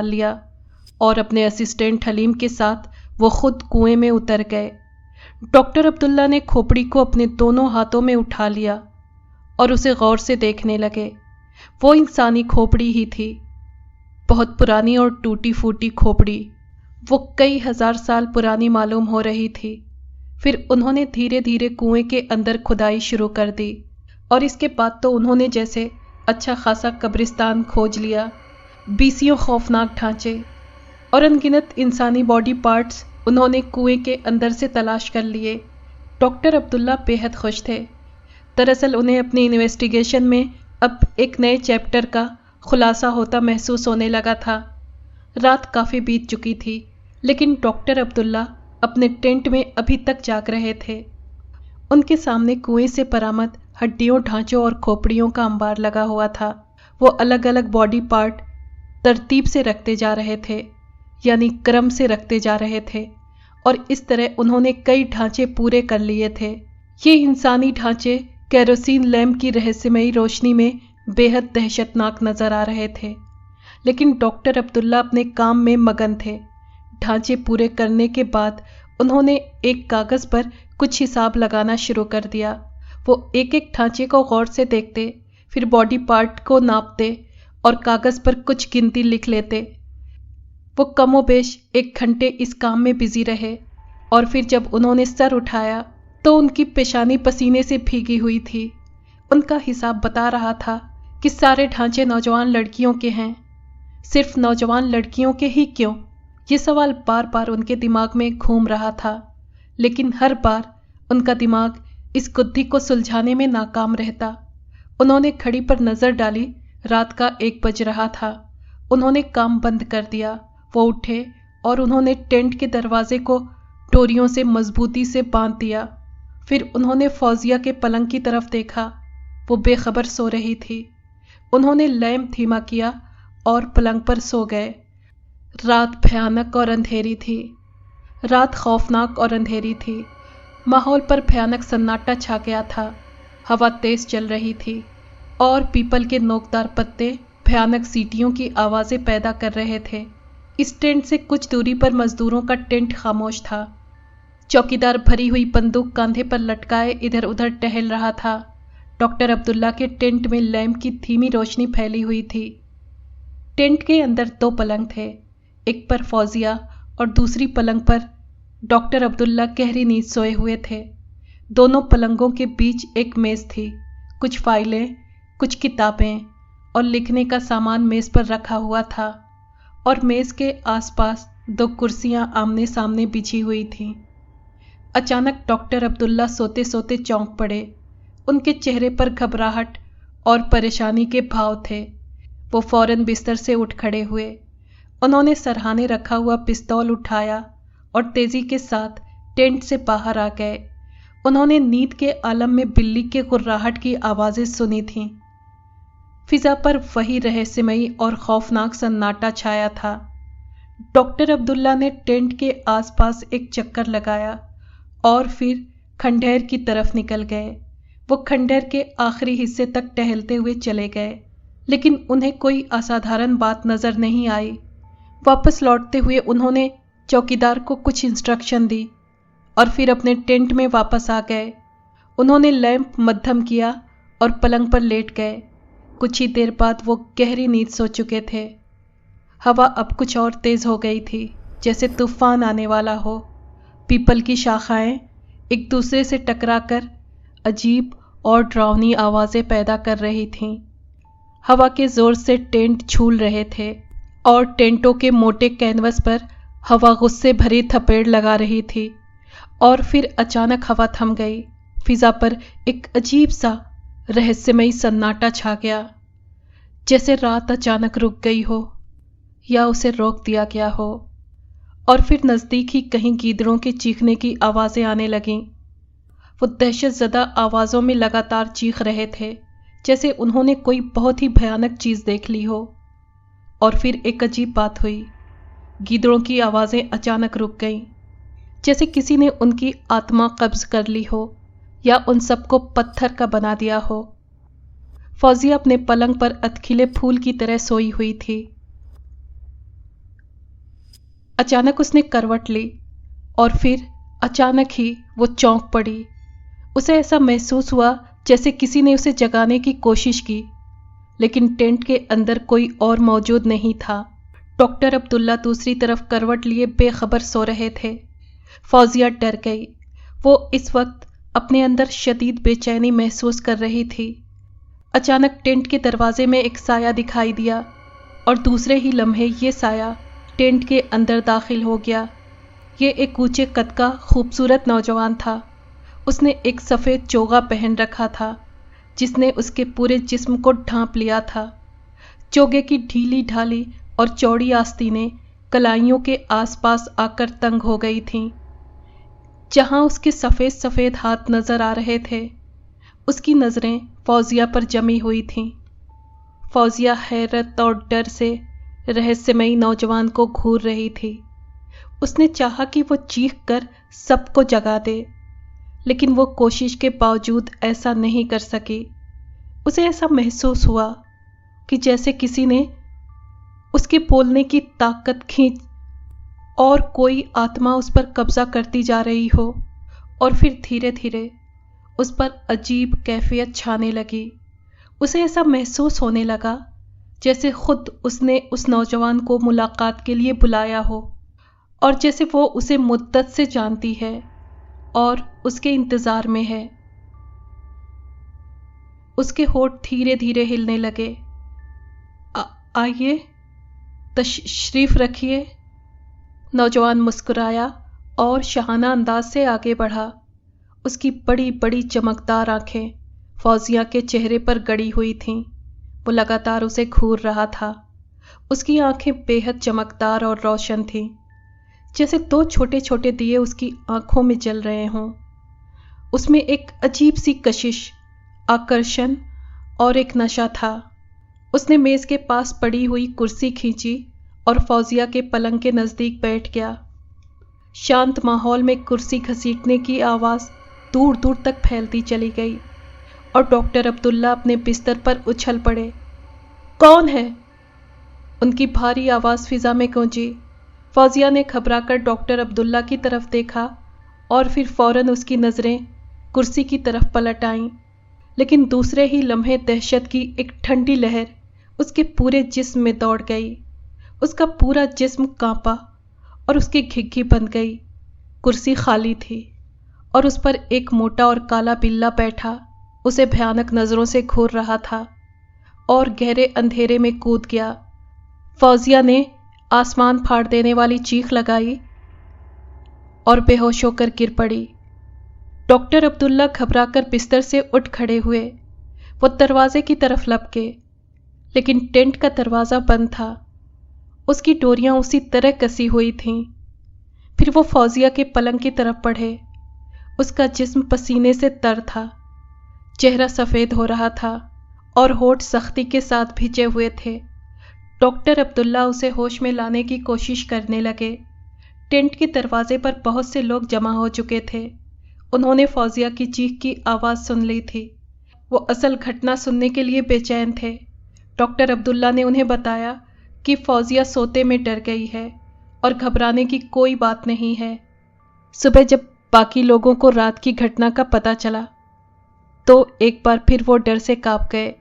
B: लिया और अपने असिस्टेंट हलीम के साथ वो खुद कुएं में उतर गए। डॉक्टर अब्दुल्ला ने खोपड़ी को अपने दोनों हाथों में उठा लिया और उसे गौर से देखने लगे। वो इंसानी खोपड़ी ही थी, बहुत पुरानी और टूटी फूटी खोपड़ी। वो कई हजार साल पुरानी मालूम हो रही थी। फिर उन्होंने धीरे धीरे कुएं के अंदर खुदाई शुरू कर दी, और इसके बाद तो उन्होंने जैसे अच्छा खासा कब्रिस्तान खोज लिया। 20 खौफनाक ढांचे और अनगिनत इंसानी बॉडी पार्ट्स उन्होंने कुएं के अंदर से तलाश कर लिए। डॉक्टर अब्दुल्ला बेहद खुश थे। दरअसल उन्हें अपनी इन्वेस्टिगेशन में अब एक नए चैप्टर का खुलासा होता महसूस होने लगा था। रात काफ़ी बीत चुकी थी, लेकिन डॉक्टर अब्दुल्ला अपने टेंट में अभी तक जाग रहे थे। उनके सामने कुएं से बरामद हड्डियों, ढांचों और खोपड़ियों का अंबार लगा हुआ था। वो अलग अलग बॉडी पार्ट तरतीब से रखते जा रहे थे, यानी क्रम से रखते जा रहे थे, और इस तरह उन्होंने कई ढांचे पूरे कर लिए थे। ये इंसानी ढांचे केरोसिन लैंप की रहस्यमयी रोशनी में बेहद दहशतनाक नजर आ रहे थे, लेकिन डॉक्टर अब्दुल्ला अपने काम में मगन थे। ढांचे पूरे करने के बाद उन्होंने एक कागज पर कुछ हिसाब लगाना शुरू कर दिया। वो एक एक ढांचे को गौर से देखते, फिर बॉडी पार्ट को नापते और कागज पर कुछ गिनती लिख लेते। वो कमोबेश 1 घंटे इस काम में बिजी रहे और फिर जब उन्होंने सर उठाया तो उनकी पेशानी पसीने से भीगी हुई थी। उनका हिसाब बता रहा था कि सारे ढांचे नौजवान लड़कियों के हैं। सिर्फ नौजवान लड़कियों के ही क्यों? ये सवाल बार बार उनके दिमाग में घूम रहा था, लेकिन हर बार उनका दिमाग इस गुत्थी को सुलझाने में नाकाम रहता। उन्होंने घड़ी पर नजर डाली, रात का 1 बज रहा था। उन्होंने काम बंद कर दिया। वो उठे और उन्होंने टेंट के दरवाजे को डोरियों से मजबूती से बांध दिया। फिर उन्होंने फौजिया के पलंग की तरफ देखा। वो बेखबर सो रही थी। उन्होंने लैंप धीमा किया और पलंग पर सो गए। रात भयानक और अंधेरी थी। रात खौफनाक और अंधेरी थी। माहौल पर भयानक सन्नाटा छा गया था। हवा तेज चल रही थी और पीपल के नोकदार पत्ते भयानक सीटियों की आवाज़ें पैदा कर रहे थे। इस टेंट से कुछ दूरी पर मजदूरों का टेंट खामोश था। चौकीदार भरी हुई बंदूक कांधे पर लटकाए इधर उधर टहल रहा था। डॉक्टर अब्दुल्ला के टेंट में लैंप की धीमी रोशनी फैली हुई थी। टेंट के अंदर 2 पलंग थे। एक पर फौजिया और दूसरी पलंग पर डॉक्टर अब्दुल्ला गहरी नींद सोए हुए थे। दोनों पलंगों के बीच एक मेज थी। कुछ फाइलें, कुछ किताबें और लिखने का सामान मेज पर रखा हुआ था और मेज के आसपास 2 कुर्सियां आमने सामने बिछी हुई थीं। अचानक डॉक्टर अब्दुल्ला सोते सोते चौंक पड़े। उनके चेहरे पर घबराहट और परेशानी के भाव थे। वो फौरन बिस्तर से उठ खड़े हुए। उन्होंने सरहाने रखा हुआ पिस्तौल उठाया और तेजी के साथ टेंट से बाहर आ गए। उन्होंने नींद के आलम में बिल्ली के गुर्राहट की आवाज़ें सुनी थीं। फिजा पर वही रहस्यमयी और खौफनाक सन्नाटा छाया था। डॉक्टर अब्दुल्ला ने टेंट के आसपास एक चक्कर लगाया और फिर खंडहर की तरफ निकल गए। वो खंडहर के आखिरी हिस्से तक टहलते हुए चले गए, लेकिन उन्हें कोई असाधारण बात नजर नहीं आई। वापस लौटते हुए उन्होंने चौकीदार को कुछ इंस्ट्रक्शन दी और फिर अपने टेंट में वापस आ गए। उन्होंने लैंप मध्यम किया और पलंग पर लेट गए। कुछ ही देर बाद वो गहरी नींद सो चुके थे। हवा अब कुछ और तेज हो गई थी, जैसे तूफान आने वाला हो। पीपल की शाखाएं एक दूसरे से टकराकर अजीब और डरावनी आवाज़ें पैदा कर रही थीं। हवा के जोर से टेंट झूल रहे थे और टेंटों के मोटे कैनवस पर हवा गुस्से भरी थपेड़ लगा रही थी। और फिर अचानक हवा थम गई। फिजा पर एक अजीब सा रहस्यमयी सन्नाटा छा गया, जैसे रात अचानक रुक गई हो या उसे रोक दिया गया हो। और फिर नज़दीक ही कहीं गीदड़ों के चीखने की आवाज़ें आने लगीं। वो दहशतज़दा आवाज़ों में लगातार चीख रहे थे, जैसे उन्होंने कोई बहुत ही भयानक चीज़ देख ली हो। और फिर एक अजीब बात हुई। गीदड़ों की आवाज़ें अचानक रुक गईं, जैसे किसी ने उनकी आत्मा कब्ज कर ली हो या उन सबको पत्थर का बना दिया हो। फौजिया अपने पलंग पर अतखिले फूल की तरह सोई हुई थी। अचानक उसने करवट ली और फिर अचानक ही वो चौंक पड़ी। उसे ऐसा महसूस हुआ जैसे किसी ने उसे जगाने की कोशिश की, लेकिन टेंट के अंदर कोई और मौजूद नहीं था। डॉक्टर अब्दुल्ला दूसरी तरफ करवट लिए बेखबर सो रहे थे। फौजिया डर गई। वो इस वक्त अपने अंदर शदीद बेचैनी महसूस कर रही थी। अचानक टेंट के दरवाजे में एक साया दिखाई दिया और दूसरे ही लम्हे ये साया टेंट के अंदर दाखिल हो गया। ये एक ऊंचे कद का खूबसूरत नौजवान था। उसने एक सफ़ेद चोगा पहन रखा था, जिसने उसके पूरे जिस्म को ढांप लिया था। चोगे की ढीली ढाली और चौड़ी आस्तीनें कलाइयों के आसपास आकर तंग हो गई थीं। जहां उसके सफ़ेद सफ़ेद हाथ नजर आ रहे थे, उसकी नज़रें फौजिया पर जमी हुई थीं। फौजिया हैरत और डर से रहस्यमयी नौजवान को घूर रही थी। उसने चाहा कि वो चीख कर सबको जगा दे, लेकिन वो कोशिश के बावजूद ऐसा नहीं कर सकी। उसे ऐसा महसूस हुआ कि जैसे किसी ने उसके बोलने की ताकत खींच اور کوئی آتما اس پر قبضہ کرتی جا رہی ہو، اور پھر دھیرے دھیرے اس پر عجیب کیفیت چھانے لگی۔ اسے ایسا محسوس ہونے لگا جیسے خود اس نے اس نوجوان کو ملاقات کے لیے بلایا ہو، اور جیسے وہ اسے مدت سے جانتی ہے اور اس کے انتظار میں ہے۔ اس کے ہونٹ دھیرے دھیرے ہلنے لگے۔ آئیے، تشریف رکھیے۔ نوجوان مسکرایا اور شاہانہ انداز سے آگے بڑھا۔ اس کی بڑی بڑی چمکدار آنکھیں فوزیہ کے چہرے پر گڑی ہوئی تھیں۔ وہ لگاتار اسے گھور رہا تھا۔ اس کی آنکھیں بے حد چمکدار اور روشن تھیں، جیسے دو چھوٹے چھوٹے دیے اس کی آنکھوں میں جل رہے ہوں۔ اس میں ایک عجیب سی کشش، آکرشن اور ایک نشہ تھا۔ اس نے میز کے پاس پڑی ہوئی کرسی کھینچی اور فوزیہ کے پلنگ کے نزدیک بیٹھ گیا۔ شانت ماحول میں کرسی گھسیٹنے کی آواز دور دور تک پھیلتی چلی گئی اور ڈاکٹر عبداللہ اپنے بستر پر اچھل پڑے۔ کون ہے؟ ان کی بھاری آواز فضا میں گونجی۔ فوزیہ نے گھبرا کر ڈاکٹر عبداللہ کی طرف دیکھا اور پھر فوراً اس کی نظریں کرسی کی طرف پلٹ آئیں، لیکن دوسرے ہی لمحے دہشت کی ایک ٹھنڈی لہر اس کے پورے جسم میں دوڑ گئی۔ اس کا پورا جسم کانپا اور اس کی گھگھی بند گئی۔ کرسی خالی تھی اور اس پر ایک موٹا اور کالا بلّا بیٹھا اسے بھیانک نظروں سے گھور رہا تھا اور گہرے اندھیرے میں کود گیا۔ فوزیہ نے آسمان پھاڑ دینے والی چیخ لگائی اور بے ہوش ہو کر گر پڑی۔ ڈاکٹر عبداللہ گھبرا کر بستر سے اٹھ کھڑے ہوئے۔ وہ دروازے کی طرف لپکے، لیکن ٹینٹ کا دروازہ بند تھا۔ اس کی ڈوریاں اسی طرح کسی ہوئی تھیں۔ پھر وہ فوزیہ کے پلنگ کی طرف بڑھے۔ اس کا جسم پسینے سے تر تھا، چہرہ سفید ہو رہا تھا اور ہونٹ سختی کے ساتھ بھیجے ہوئے تھے۔ ڈاکٹر عبداللہ اسے ہوش میں لانے کی کوشش کرنے لگے۔ ٹینٹ کے دروازے پر بہت سے لوگ جمع ہو چکے تھے۔ انہوں نے فوزیہ کی چیخ کی آواز سن لی تھی۔ وہ اصل گھٹنا سننے کے لیے بے چین تھے۔ ڈاکٹر عبداللہ نے انہیں بتایا کہ فوزیہ سوتے میں ڈر گئی ہے اور گھبرانے کی کوئی بات نہیں ہے۔ صبح جب باقی لوگوں کو رات کی گھٹنا کا پتہ چلا تو ایک بار پھر وہ ڈر سے کانپ گئے۔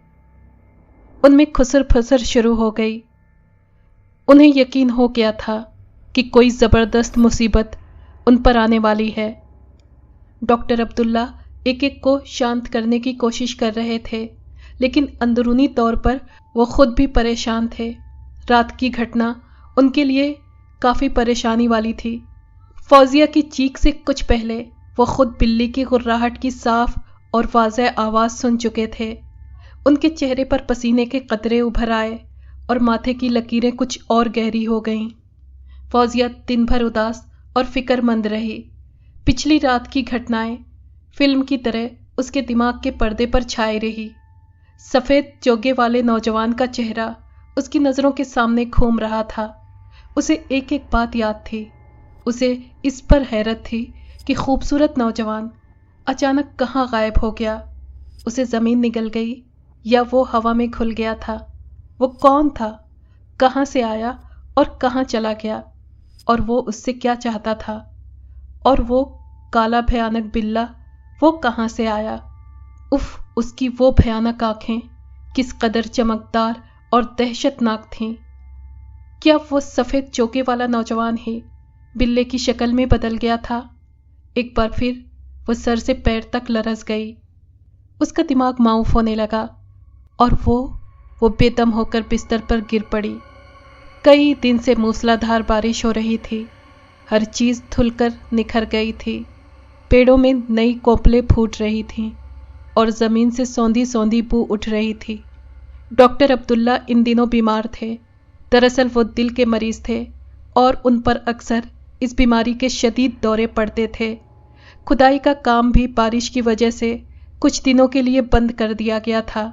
B: ان میں کھسر پھسر شروع ہو گئی۔ انہیں یقین ہو گیا تھا کہ کوئی زبردست مصیبت ان پر آنے والی ہے۔ ڈاکٹر عبداللہ ایک ایک کو شانت کرنے کی کوشش کر رہے تھے، لیکن اندرونی طور پر وہ خود بھی پریشان تھے۔ رات کی گھٹنا ان کے لیے کافی پریشانی والی تھی۔ فوزیہ کی چیخ سے کچھ پہلے وہ خود بلی کی غراہٹ کی صاف اور واضح آواز سن چکے تھے۔ ان کے چہرے پر پسینے کے قطرے ابھر آئے اور ماتھے کی لکیریں کچھ اور گہری ہو گئیں۔ فوزیہ دن بھر اداس اور فکر مند رہی۔ پچھلی رات کی گھٹنائیں فلم کی طرح اس کے دماغ کے پردے پر چھائی رہی۔ سفید چوگے والے نوجوان کا چہرہ اس کی نظروں کے سامنے گھوم رہا تھا۔ اسے ایک ایک بات یاد تھی۔ اسے اس پر حیرت تھی کہ خوبصورت نوجوان اچانک کہاں غائب ہو گیا۔ اسے زمین نگل گئی یا وہ ہوا میں کھل گیا تھا؟ وہ کون تھا؟ کہاں سے آیا اور کہاں چلا گیا؟ اور وہ اس سے کیا چاہتا تھا؟ اور وہ کالا بھیانک بلّا، وہ کہاں سے آیا؟ اف، اس کی وہ بھیانک آنکھیں کس قدر چمکدار اور دہشت ناک تھیں۔ کیا وہ سفید چوکے والا نوجوان ہی بلے کی شکل میں بدل گیا تھا؟ ایک بار پھر وہ سر سے پیر تک لرز گئی۔ اس کا دماغ معاف ہونے لگا اور وہ بے دم ہو کر بستر پر گر پڑی۔ کئی دن سے موسلا دھار بارش ہو رہی تھی۔ ہر چیز دھل کر نکھر گئی تھی۔ پیڑوں میں نئی کوپلیں پھوٹ رہی تھیں اور زمین سے سوندھی سوندھی بو اٹھ رہی تھی۔ ڈاکٹر عبداللہ ان دنوں بیمار تھے۔ دراصل وہ دل کے مریض تھے اور ان پر اکثر اس بیماری کے شدید دورے پڑتے تھے۔ کھدائی کا کام بھی بارش کی وجہ سے کچھ دنوں کے لیے بند کر دیا گیا تھا،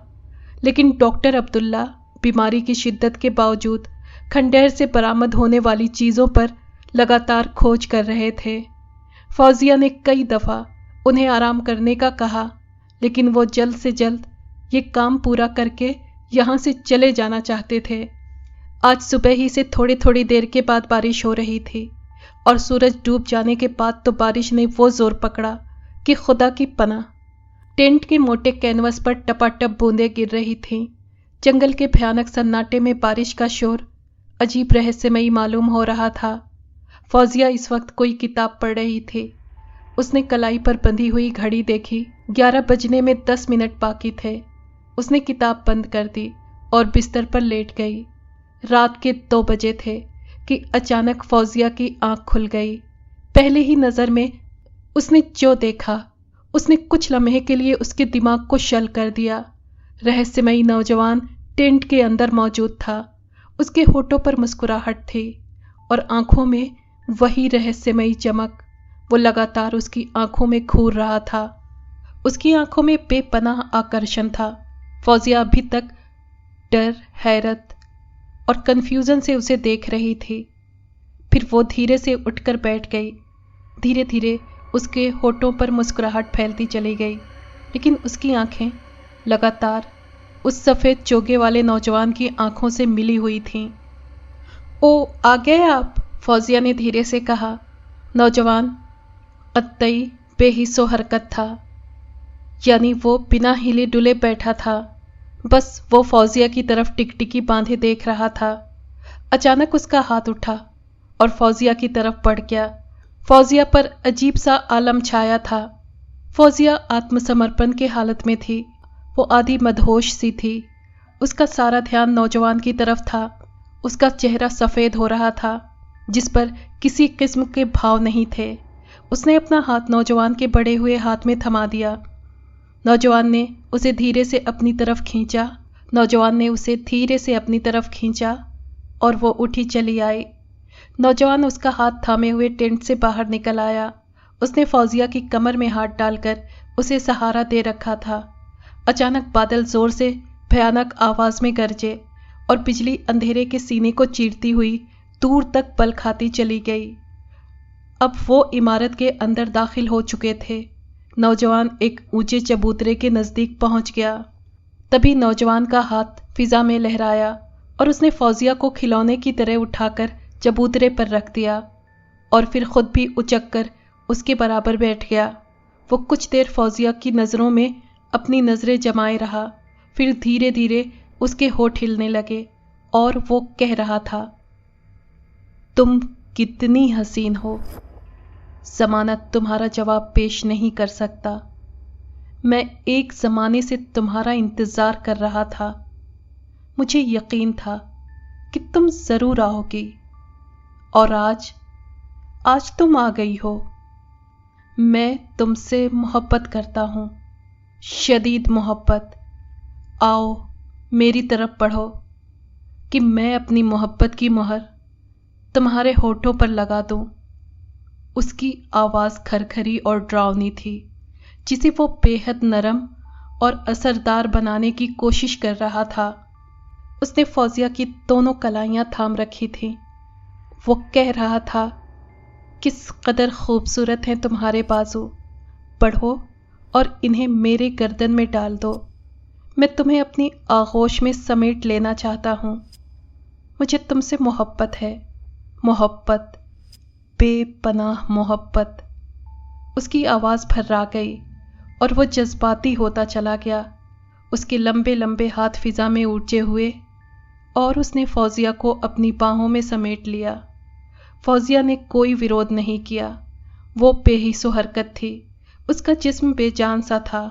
B: لیکن ڈاکٹر عبداللہ بیماری کی شدت کے باوجود کھنڈیر سے برآمد ہونے والی چیزوں پر لگاتار کھوج کر رہے تھے۔ فوزیہ نے کئی دفعہ انہیں آرام کرنے کا کہا، لیکن وہ جلد سے جلد یہ کام پورا کر کے یہاں سے چلے جانا چاہتے تھے۔ آج صبح ہی سے تھوڑی دیر کے بعد بارش ہو رہی تھی، اور سورج ڈوب جانے کے بعد تو بارش نے وہ زور پکڑا کہ خدا کی پناہ۔ ٹینٹ کے موٹے کینوس پر ٹپاٹپ بوندیں گر رہی تھیں۔ جنگل کے بھیانک سناٹے میں بارش کا شور عجیب رہسیمئی معلوم ہو رہا تھا۔ فوزیہ اس وقت کوئی کتاب پڑھ رہی تھی۔ اس نے کلائی پر بندھی ہوئی گھڑی دیکھی، 11 بجنے میں 10 منٹ باقی تھے۔ اس نے کتاب بند کر دی اور بستر پر لیٹ گئی۔ رات کے 2 بجے تھے کہ اچانک فوزیہ کی آنکھ کھل گئی۔ پہلے ہی نظر میں اس نے جو دیکھا اس نے کچھ لمحے کے لیے اس کے دماغ کو شل کر دیا۔ رہسیمئی نوجوان ٹینٹ کے اندر موجود تھا۔ اس کے ہونٹوں پر مسکراہٹ تھی اور آنکھوں میں وہی رہسیمئی چمک۔ وہ لگاتار اس کی آنکھوں میں گھور رہا تھا۔ اس کی آنکھوں میں بے پناہ آکرشن تھا۔ فوزیہ ابھی تک ڈر، حیرت اور کنفیوژن سے اسے دیکھ رہی تھی۔ پھر وہ دھیرے سے اٹھ کر بیٹھ گئی۔ دھیرے دھیرے اس کے ہونٹوں پر مسکراہٹ پھیلتی چلی گئی، لیکن اس کی آنکھیں لگاتار اس سفید چوگے والے نوجوان کی آنکھوں سے ملی ہوئی تھیں۔ او آ گئے آپ، فوزیہ نے دھیرے سے کہا۔ نوجوان قطعی بے حس و حرکت تھا، یعنی وہ بنا ہلے ڈلے بیٹھا تھا، بس وہ فوزیہ کی طرف ٹکٹکی باندھے دیکھ رہا تھا۔ اچانک اس کا ہاتھ اٹھا اور فوزیہ کی طرف بڑھ گیا۔ فوزیہ پر عجیب سا عالم چھایا تھا۔ فوزیہ آتم سمرپن کے حالت میں تھی۔ وہ آدھی مدہوش سی تھی۔ اس کا سارا دھیان نوجوان کی طرف تھا۔ اس کا چہرہ سفید ہو رہا تھا، جس پر کسی قسم کے بھاؤ نہیں تھے۔ اس نے اپنا ہاتھ نوجوان کے بڑے ہوئے ہاتھ میں تھما دیا۔ نوجوان نے اسے دھیرے سے اپنی طرف کھینچا اور وہ اٹھی چلی آئی۔ نوجوان اس کا ہاتھ تھامے ہوئے ٹینٹ سے باہر نکل آیا۔ اس نے فوزیہ کی کمر میں ہاتھ ڈال کر اسے سہارا دے رکھا تھا۔ اچانک بادل زور سے بھیانک آواز میں گرجے اور بجلی اندھیرے کے سینے کو چیرتی ہوئی دور تک پل کھاتی چلی گئی۔ اب وہ عمارت کے اندر داخل ہو چکے تھے۔ نوجوان ایک اونچے چبوترے کے نزدیک پہنچ گیا۔ تبھی نوجوان کا ہاتھ فضا میں لہرایا اور اس نے فوزیہ کو کھلونے کی طرح اٹھا کر چبوترے پر رکھ دیا اور پھر خود بھی اچک کر اس کے برابر بیٹھ گیا۔ وہ کچھ دیر فوزیہ کی نظروں میں اپنی نظریں جمائے رہا، پھر دھیرے دھیرے اس کے ہونٹ ہلنے لگے اور وہ کہہ رہا تھا، تم کتنی حسین ہو، زمانہ تمہارا جواب پیش نہیں کر سکتا۔ میں ایک زمانے سے تمہارا انتظار کر رہا تھا۔ مجھے یقین تھا کہ تم ضرور آؤ گی، اور آج تم آ گئی ہو۔ میں تم سے محبت کرتا ہوں، شدید محبت۔ آؤ میری طرف بڑھو کہ میں اپنی محبت کی مہر تمہارے ہونٹوں پر لگا دوں۔ اس کی آواز کھرکھری اور ڈراؤنی تھی، جسے وہ بے حد نرم اور اثردار بنانے کی کوشش کر رہا تھا۔ اس نے فوزیہ کی دونوں کلائیاں تھام رکھی تھیں۔ وہ کہہ رہا تھا، کس قدر خوبصورت ہیں تمہارے بازو، بڑھو اور انہیں میرے گردن میں ڈال دو۔ میں تمہیں اپنی آغوش میں سمیٹ لینا چاہتا ہوں۔ مجھے تم سے محبت ہے، محبت، بے پناہ محبت۔ اس کی آواز بھرا گئی اور وہ جذباتی ہوتا چلا گیا۔ اس کے لمبے لمبے ہاتھ فضا میں اونچے ہوئے اور اس نے فوزیہ کو اپنی باہوں میں سمیٹ لیا۔ فوزیہ نے کوئی ورود نہیں کیا۔ وہ بے حس و حرکت تھی۔ اس کا جسم بے جان سا تھا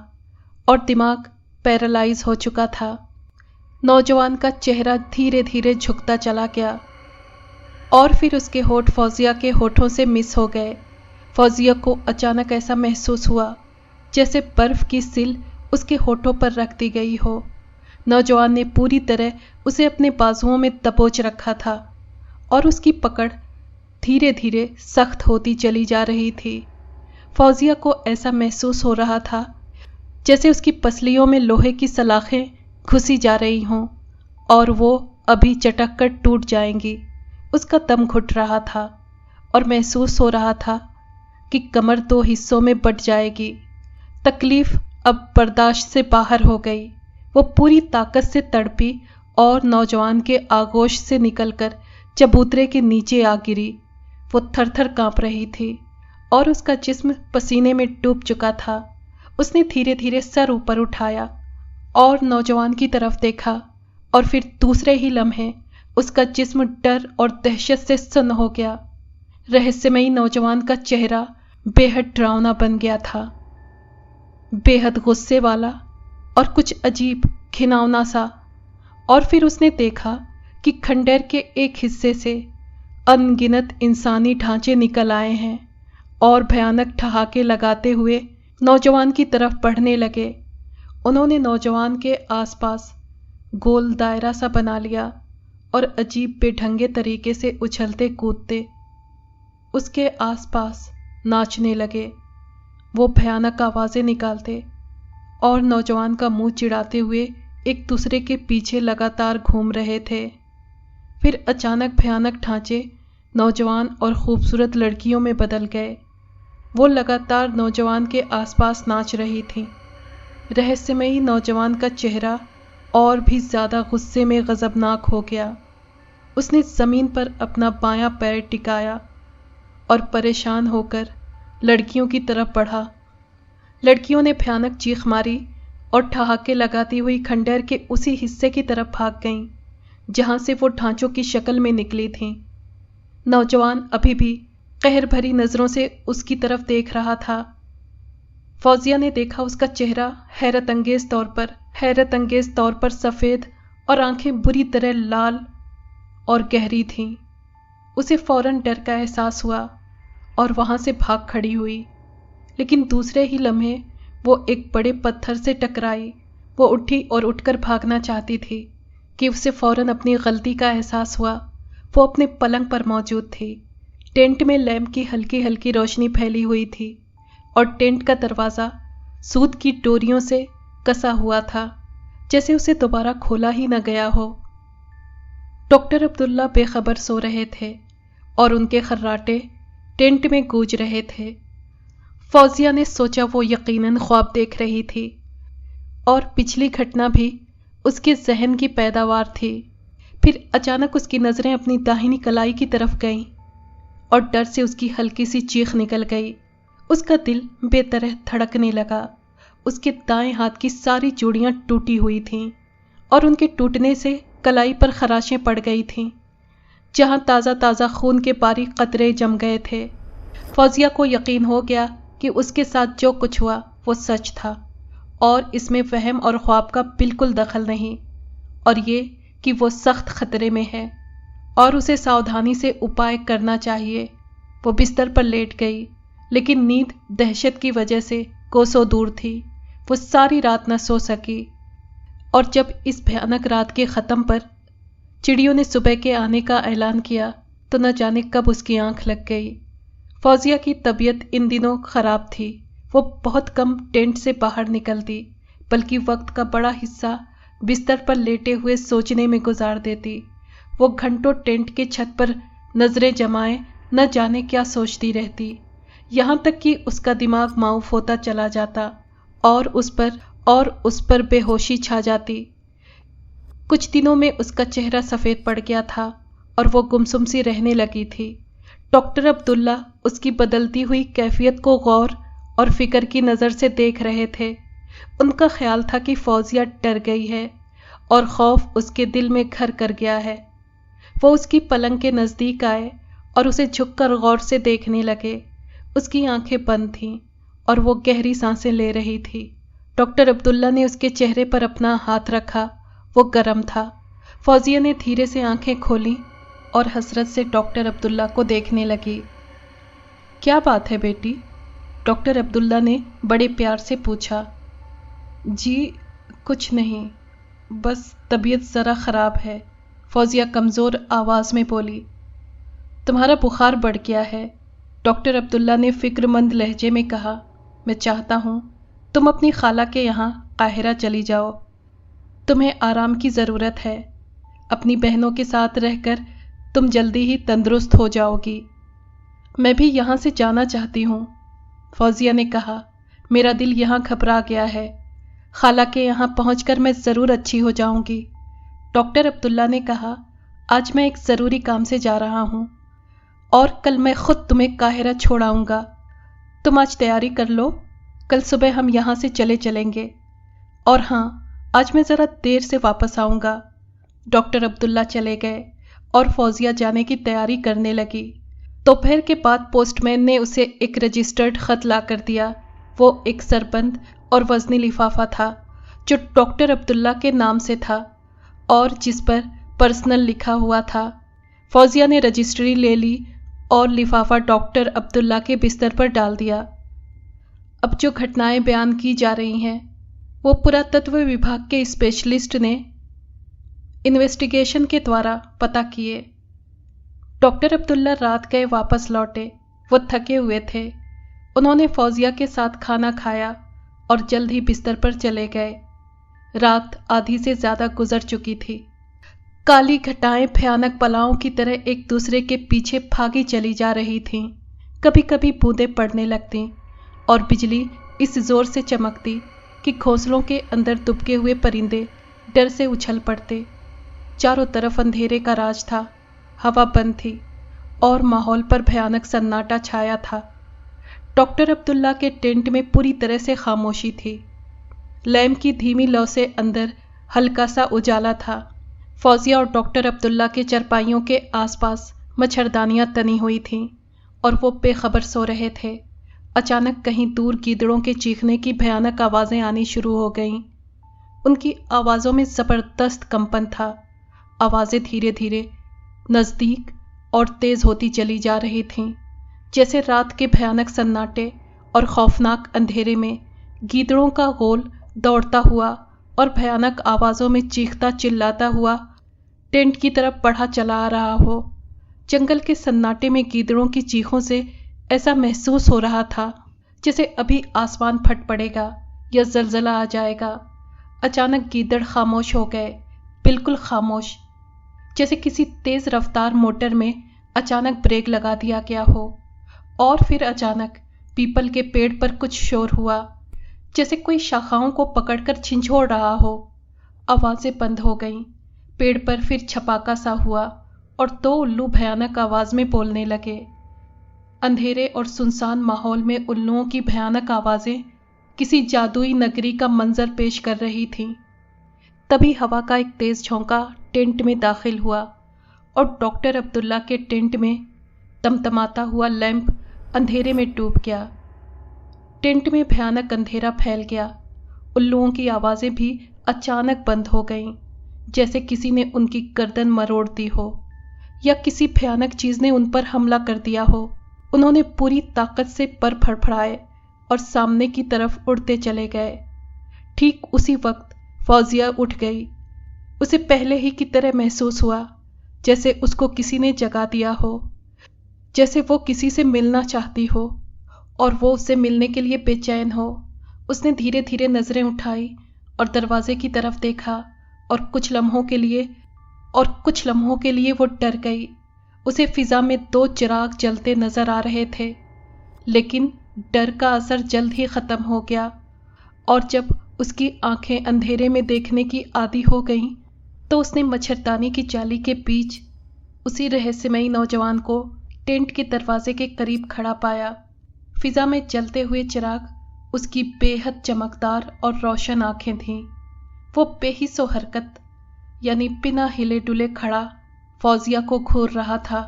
B: اور دماغ پیرالائز ہو چکا تھا۔ نوجوان کا چہرہ دھیرے دھیرے جھکتا چلا گیا اور پھر اس کے ہونٹ فوزیہ کے ہونٹوں سے مس ہو گئے۔ فوزیہ کو اچانک ایسا محسوس ہوا جیسے برف کی سل اس کے ہونٹوں پر رکھ دی گئی ہو۔ نوجوان نے پوری طرح اسے اپنے بازوؤں میں دبوچ رکھا تھا اور اس کی پکڑ دھیرے دھیرے سخت ہوتی چلی جا رہی تھی۔ فوزیہ کو ایسا محسوس ہو رہا تھا جیسے اس کی پسلیوں میں لوہے کی سلاخیں گھسی جا رہی ہوں اور وہ ابھی چٹک کر ٹوٹ جائیں گی۔ اس کا دم گھٹ رہا تھا اور محسوس ہو رہا تھا کہ کمر 2 حصوں میں بٹ جائے گی۔ تکلیف اب برداشت سے باہر ہو گئی۔ وہ پوری طاقت سے تڑپی اور نوجوان کے آغوش سے نکل کر چبوترے کے نیچے آ گری۔ वो थर थर कांप रही थी और उसका जिस्म पसीने में डूब चुका था। उसने धीरे धीरे सर ऊपर उठाया और नौजवान की तरफ देखा और फिर दूसरे ही लम्हे उसका जिस्म डर और दहशत से सुन्न हो गया। रहस्यमयी नौजवान का चेहरा बेहद डरावना बन गया था, बेहद गुस्से वाला और कुछ अजीब घिनौना सा। और फिर उसने देखा कि खंडहर के एक हिस्से से अनगिनत इंसानी ढांचे निकल आए हैं और भयानक ठहाके लगाते हुए नौजवान की तरफ बढ़ने लगे। उन्होंने नौजवान के आसपास गोल दायरा सा बना लिया और अजीब बेढंगे तरीके से उछलते कूदते उसके आसपास नाचने लगे। वो भयानक आवाज़ें निकालते और नौजवान का मुंह चिढ़ाते हुए एक दूसरे के पीछे लगातार घूम रहे थे। फिर अचानक भयानक ढांचे नौजवान और खूबसूरत लड़कियों में बदल गए। वो लगातार नौजवान के आसपास नाच रही थीं। रहस्यमयी नौजवान का चेहरा और भी ज़्यादा गुस्से में गज़बनाक हो गया। उसने ज़मीन पर अपना बायां पैर टिकाया और परेशान होकर लड़कियों की तरफ बढ़ा। लड़कियों ने भयानक चीख मारी और ठहाके लगाती हुई खंडहर के उसी हिस्से की तरफ भाग गईं जहां से वो ढांचों की शक्ल में निकली थीं। नौजवान अभी भी कहर भरी नज़रों से उसकी तरफ देख रहा था। फौजिया ने देखा उसका चेहरा हैरत अंगेज तौर पर सफ़ेद और आंखें बुरी तरह लाल और गहरी थीं। उसे फौरन डर का एहसास हुआ और वहां से भाग खड़ी हुई, लेकिन दूसरे ही लम्हे वो एक बड़े पत्थर से टकराई। वो उठी और उठकर भागना चाहती थी कि उसे फौरन अपनी गलती का एहसास हुआ। वो अपने पलंग पर मौजूद थी। टेंट में लैंप की हल्की हल्की रोशनी फैली हुई थी और टेंट का दरवाज़ा सूत की डोरियों से कसा हुआ था, जैसे उसे दोबारा खोला ही न गया हो। डॉक्टर अब्दुल्ला बेखबर सो रहे थे और उनके खर्राटे टेंट में गूंज रहे थे। फौजिया ने सोचा वो यकीनन ख्वाब देख रही थी और पिछली घटना भी उसके जहन की पैदावार थी। फिर अचानक उसकी नज़रें अपनी दाहिनी कलाई की तरफ गईं और डर से उसकी हल्की सी चीख निकल गई। उसका दिल बेतरह धड़कने लगा। उसके दाएं हाथ की सारी चूड़ियां टूटी हुई थीं और उनके टूटने से कलाई पर खराशें पड़ गई थीं, जहां ताज़ा ताज़ा खून के बारीक कतरे जम गए थे। फौजिया को यकीन हो गया कि उसके साथ जो कुछ हुआ वो सच था और इसमें वहम और ख्वाब का बिल्कुल दखल नहीं, और ये कि वो सख्त खतरे में है और उसे सावधानी से उपाय करना चाहिए। वो बिस्तर पर लेट गई, लेकिन नींद दहशत की वजह से कोसों दूर थी। वो सारी रात न सो सकी और जब इस भयानक रात के ख़त्म पर चिड़ियों ने सुबह के आने का ऐलान किया तो न जाने कब उसकी आंख लग गई। फौजिया की तबीयत इन दिनों ख़राब थी। वो बहुत कम टेंट से बाहर निकलती, बल्कि वक्त का बड़ा हिस्सा बिस्तर पर लेटे हुए सोचने में गुजार देती। वो घंटों टेंट के छत पर नज़रें जमाए न जाने क्या सोचती रहती, यहाँ तक कि उसका दिमाग माऊफ होता चला जाता और उस पर बेहोशी छा जाती। कुछ दिनों में उसका चेहरा सफ़ेद पड़ गया था और वो गुमसुम सी रहने लगी थी। डॉक्टर अब्दुल्ला उसकी बदलती हुई कैफियत को गौर और फिक्र की नज़र से देख रहे थे। उनका ख्याल था कि फौजिया डर गई है और खौफ उसके दिल में घर कर गया है। वो उसकी पलंग के नज़दीक आए और उसे झुककर गौर से देखने लगे। उसकी आंखें बंद थीं और वो गहरी सांसें ले रही थी। डॉक्टर अब्दुल्ला ने उसके चेहरे पर अपना हाथ रखा। वो गर्म था। फौजिया ने धीरे से आंखें खोलीं और हसरत से डॉक्टर अब्दुल्ला को देखने लगी। क्या बात है बेटी? डॉक्टर अब्दुल्ला ने बड़े प्यार से पूछा। जी कुछ नहीं, बस तबीयत ज़रा ख़राब है, फौजिया कमज़ोर आवाज़ में बोली। तुम्हारा बुखार बढ़ गया है, डॉक्टर अब्दुल्ला ने फ़िक्रमंद लहजे में कहा। मैं चाहता हूँ तुम अपनी खाला के यहाँ काहिरा चली जाओ। तुम्हें आराम की ज़रूरत है। अपनी बहनों के साथ रहकर तुम जल्दी ही तंदुरुस्त हो जाओगी। मैं भी यहाँ से जाना चाहती हूँ, फौजिया ने कहा। मेरा दिल यहाँ घबरा गया है। खाला के यहाँ पहुँचकर मैं ज़रूर अच्छी हो जाऊँगी। डॉक्टर अब्दुल्ला ने कहा, आज मैं एक ज़रूरी काम से जा रहा हूँ। اور کل میں خود تمہیں قاہرہ چھوڑ آؤں گا۔ تم آج تیاری کر لو، کل صبح ہم یہاں سے چلیں گے۔ اور ہاں، آج میں ذرا دیر سے واپس آؤں گا۔ ڈاکٹر عبداللہ چلے گئے اور فوزیہ جانے کی تیاری کرنے لگی۔ دوپہر کے بعد پوسٹ مین نے اسے ایک رجسٹرڈ خط لا کر دیا۔ وہ ایک سربند اور وزنی لفافہ تھا جو ڈاکٹر عبداللہ کے نام سے تھا اور جس پر پرسنل لکھا ہوا تھا۔ فوزیہ نے رجسٹری لے لی اور لفافہ ڈاکٹر عبداللہ کے بستر پر ڈال دیا۔ اب جو گھٹنائیں بیان کی جا رہی ہیں وہ پراتتو وبھاگ کے اسپیشلسٹ نے انویسٹیگیشن کے دوارا پتہ کیے۔ ڈاکٹر عبداللہ رات گئے واپس لوٹے۔ وہ تھکے ہوئے تھے۔ انہوں نے فوزیہ کے ساتھ کھانا کھایا اور جلد ہی بستر پر چلے گئے۔ رات آدھی سے زیادہ گزر چکی تھی۔ کالی گھٹائیں بھیانک بلاؤں کی طرح ایک دوسرے کے پیچھے بھاگی چلی جا رہی تھیں۔ کبھی کبھی بوندیں پڑنے لگتیں اور بجلی اس زور سے چمکتی کہ گھونسلوں کے اندر دبکے ہوئے پرندے ڈر سے اچھل پڑتے۔ چاروں طرف اندھیرے کا راج تھا۔ ہوا بند تھی اور ماحول پر بھیانک سناٹا چھایا تھا۔ ڈاکٹر عبداللہ کے ٹینٹ میں پوری طرح سے خاموشی تھی۔ لیمپ کی دھیمی لو سے اندر ہلکا سا اجالا تھا۔ فوزیہ اور ڈاکٹر عبداللہ کے چرپائیوں کے آس پاس مچھردانیاں تنی ہوئی تھیں اور وہ بے خبر سو رہے تھے۔ اچانک کہیں دور گیدڑوں کے چیخنے کی بھیانک آوازیں آنی شروع ہو گئیں۔ ان کی آوازوں میں زبردست کمپن تھا۔ آوازیں دھیرے دھیرے نزدیک اور تیز ہوتی چلی جا رہی تھیں، جیسے رات کے بھیانک سناٹے اور خوفناک اندھیرے میں گیدڑوں کا غول دوڑتا ہوا اور بھیانک آوازوں میں چیختا چلاتا ہوا ٹینٹ کی طرف بڑھا چلا آ رہا ہو۔ جنگل کے سناٹے میں گیدڑوں کی چیخوں سے ایسا محسوس ہو رہا تھا جیسے ابھی آسمان پھٹ پڑے گا یا زلزلہ آ جائے گا۔ اچانک گیدڑ خاموش ہو گئے، بالکل خاموش، جیسے کسی تیز رفتار موٹر میں اچانک بریک لگا دیا گیا ہو۔ اور پھر اچانک پیپل کے پیڑ پر کچھ شور ہوا، جیسے کوئی شاخاؤں کو پکڑ کر جھنجھوڑ رہا ہو۔ آوازیں بند ہو گئیں۔ پیڑ پر پھر چھپاکا سا ہوا اور دو الو بھیانک آواز میں بولنے لگے۔ اندھیرے اور سنسان ماحول میں الوؤں کی بھیانک آوازیں کسی جادوئی نگری کا منظر پیش کر رہی تھیں۔ تبھی ہوا کا ایک تیز جھونکا ٹینٹ میں داخل ہوا اور ڈاکٹر عبداللہ کے ٹینٹ میں تمتماتا ہوا لیمپ اندھیرے میں ڈوب گیا۔ ٹینٹ میں بھیانک اندھیرا پھیل گیا۔ الوؤں کی آوازیں بھی اچانک بند ہو گئیں، جیسے کسی نے ان کی گردن مروڑ دی ہو یا کسی بھیانک چیز نے ان پر حملہ کر دیا ہو۔ انہوں نے پوری طاقت سے پر پھڑپھڑائے اور سامنے کی طرف اڑتے چلے گئے۔ ٹھیک اسی وقت فوزیہ اٹھ گئی۔ اسے پہلے ہی کی طرح محسوس ہوا جیسے اس کو کسی نے جگا دیا ہو، جیسے وہ کسی سے ملنا چاہتی ہو اور وہ اس سے ملنے کے لیے بے چین ہو۔ اس نے دھیرے دھیرے نظریں اٹھائی اور دروازے کی طرف دیکھا اور کچھ لمحوں کے لیے وہ ڈر گئی۔ اسے فضا میں دو چراغ جلتے نظر آ رہے تھے، لیکن ڈر کا اثر جلد ہی ختم ہو گیا، اور جب اس کی آنکھیں اندھیرے میں دیکھنے کی عادی ہو گئیں تو اس نے مچھردانی کی جالی کے بیچ اسی رہسیمئی نوجوان کو ٹینٹ کے دروازے کے قریب کھڑا پایا۔ فضا میں جلتے ہوئے چراغ اس کی بے حد چمکدار اور روشن آنکھیں تھیں۔ وہ بے حس و حرکت، یعنی بنا ہلے ڈلے کھڑا فوزیہ کو گھور رہا تھا۔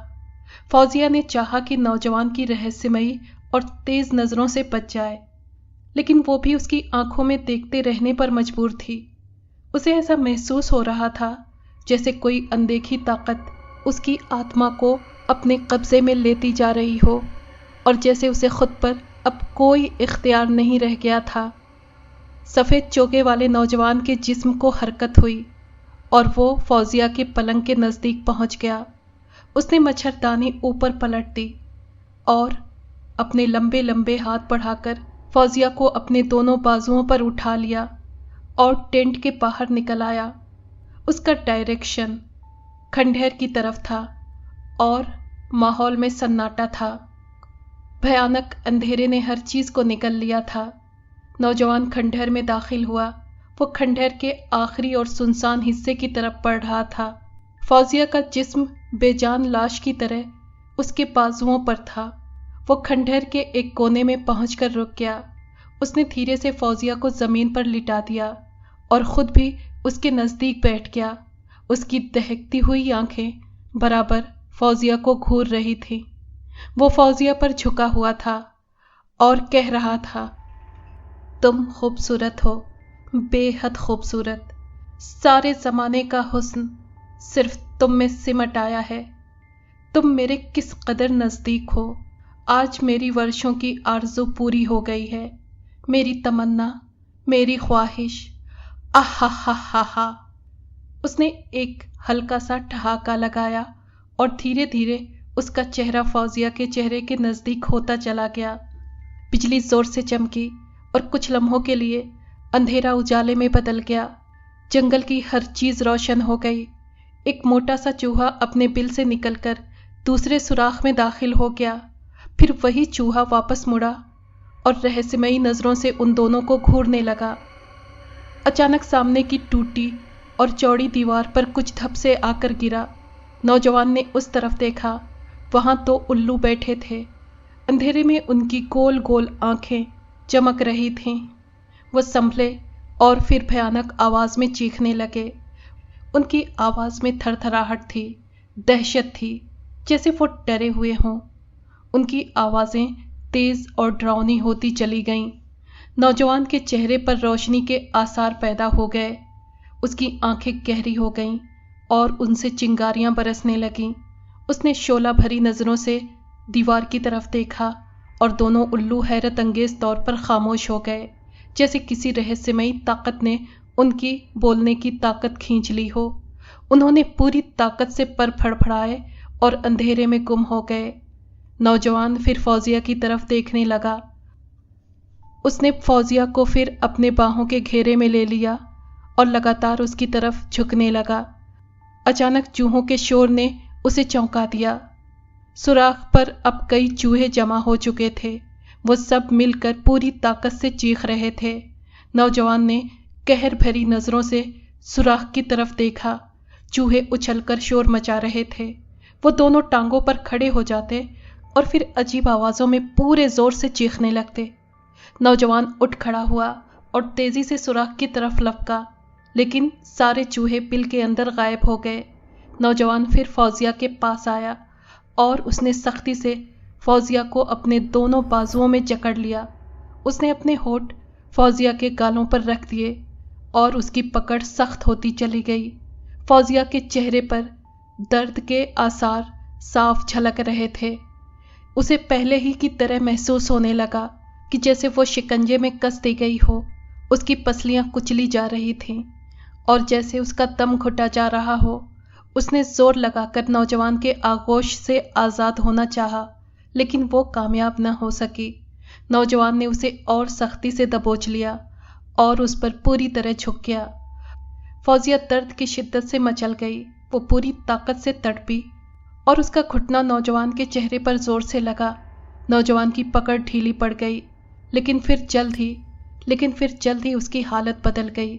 B: فوزیہ نے چاہا کہ نوجوان کی رہسیمئی اور تیز نظروں سے بچ جائے، لیکن وہ بھی اس کی آنکھوں میں دیکھتے رہنے پر مجبور تھی۔ اسے ایسا محسوس ہو رہا تھا جیسے کوئی اندیکھی طاقت اس کی آتما کو اپنے قبضے میں لیتی جا رہی ہو، اور جیسے اسے خود پر اب کوئی اختیار نہیں رہ گیا تھا۔ سفید چوگے والے نوجوان کے جسم کو حرکت ہوئی اور وہ فوزیہ کے پلنگ کے نزدیک پہنچ گیا۔ اس نے مچھردانی اوپر پلٹ دی اور اپنے لمبے لمبے ہاتھ بڑھا کر فوزیہ کو اپنے دونوں بازوؤں پر اٹھا لیا اور ٹینٹ کے باہر نکل آیا۔ اس کا ڈائریکشن کھنڈیر کی طرف تھا اور ماحول میں سناٹا تھا۔ بھیانک اندھیرے نے ہر چیز کو نگل لیا تھا۔ نوجوان کھنڈیر میں داخل ہوا۔ وہ کھنڈیر کے آخری اور سنسان حصے کی طرف بڑھ رہا تھا۔ فوزیہ کا جسم بے جان لاش کی طرح اس کے بازوؤں پر تھا۔ وہ کھنڈہر کے ایک کونے میں پہنچ کر رک گیا۔ اس نے دھیرے سے فوزیہ کو زمین پر لٹا دیا اور خود بھی اس کے نزدیک بیٹھ گیا۔ اس کی دہکتی ہوئی آنکھیں برابر فوزیہ کو گھور رہی تھیں۔ وہ فوزیہ پر جھکا ہوا تھا اور کہہ رہا تھا، تم خوبصورت ہو، بے حد خوبصورت۔ سارے زمانے کا حسن صرف تم میں سمٹ آیا ہے۔ تم میرے کس قدر نزدیک ہو۔ آج میری ورشوں کی آرزو پوری ہو گئی ہے، میری تمنا، میری خواہش۔ آہا ہا ہا ہا۔ اس نے ایک ہلکا سا ٹھہاکا لگایا اور دھیرے دھیرے اس کا چہرہ فوزیہ کے چہرے کے نزدیک ہوتا چلا گیا۔ بجلی زور سے چمکی اور کچھ لمحوں کے لیے اندھیرا اجالے میں بدل گیا۔ جنگل کی ہر چیز روشن ہو گئی۔ ایک موٹا سا چوہا اپنے بل سے نکل کر دوسرے سوراخ میں داخل ہو گیا۔ پھر وہی چوہا واپس مڑا اور رہسیمئی نظروں سے ان دونوں کو گھورنے لگا۔ اچانک سامنے کی ٹوٹی اور چوڑی دیوار پر کچھ دھپ سے آ کر گرا۔ نوجوان نے اس طرف دیکھا، وہاں تو الو بیٹھے تھے۔ اندھیرے میں ان کی گول گول آنکھیں چمک رہی تھیں۔ وہ سنبھلے اور پھر بھیانک آواز میں چیخنے لگے۔ ان کی آواز میں تھر تھراہٹ تھی، دہشت تھی، جیسے وہ ڈرے ہوئے ہوں۔ ان کی آوازیں تیز اور ڈراؤنی ہوتی چلی گئیں۔ نوجوان کے چہرے پر روشنی کے آثار پیدا ہو گئے۔ اس کی آنکھیں گہری ہو گئیں اور ان سے چنگاریاں برسنے لگیں۔ اس نے شعلہ بھری نظروں سے دیوار کی طرف دیکھا اور دونوں الو حیرت انگیز طور پر خاموش ہو گئے، جیسے کسی رہسیمئی طاقت نے ان کی بولنے کی طاقت کھینچ لی ہو۔ انہوں نے پوری طاقت سے پر پھڑپھڑائے اور اندھیرے میں گم ہو گئے۔ نوجوان پھر فوزیہ کی طرف دیکھنے لگا۔ اس نے فوزیہ کو پھر اپنے باہوں کے گھیرے میں لے لیا اور لگاتار اس کی طرف جھکنے لگا۔ اچانک چوہوں کے شور نے اسے چونکا دیا۔ سوراخ پر اب کئی چوہے جمع ہو چکے تھے۔ وہ سب مل کر پوری طاقت سے چیخ رہے تھے۔ نوجوان نے قہر بھری نظروں سے سوراخ کی طرف دیکھا۔ چوہے اچھل کر شور مچا رہے تھے۔ وہ دونوں ٹانگوں پر کھڑے ہو جاتے اور پھر عجیب آوازوں میں پورے زور سے چیخنے لگتے۔ نوجوان اٹھ کھڑا ہوا اور تیزی سے سوراخ کی طرف لپکا، لیکن سارے چوہے بل کے اندر غائب ہو گئے۔ نوجوان پھر فوزیہ کے پاس آیا اور اس نے سختی سے فوزیہ کو اپنے دونوں بازوؤں میں جکڑ لیا۔ اس نے اپنے ہونٹ فوزیہ کے گالوں پر رکھ دیے اور اس کی پکڑ سخت ہوتی چلی گئی۔ فوزیہ کے چہرے پر درد کے آثار صاف جھلک رہے تھے۔ اسے پہلے ہی کی طرح محسوس ہونے لگا کہ جیسے وہ شکنجے میں کس دی گئی ہو۔ اس کی پسلیاں کچلی جا رہی تھیں اور جیسے اس کا دم گھٹا جا رہا ہو۔ اس نے زور لگا کر نوجوان کے آغوش سے آزاد ہونا چاہا، لیکن وہ کامیاب نہ ہو سکی۔ نوجوان نے اسے اور سختی سے دبوچ لیا اور اس پر پوری طرح جھک گیا۔ فوزیہ درد کی شدت سے مچل گئی۔ وہ پوری طاقت سے تڑپی اور اس کا گھٹنا نوجوان کے چہرے پر زور سے لگا۔ نوجوان کی پکڑ ڈھیلی پڑ گئی، لیکن پھر جلد ہی اس کی حالت بدل گئی۔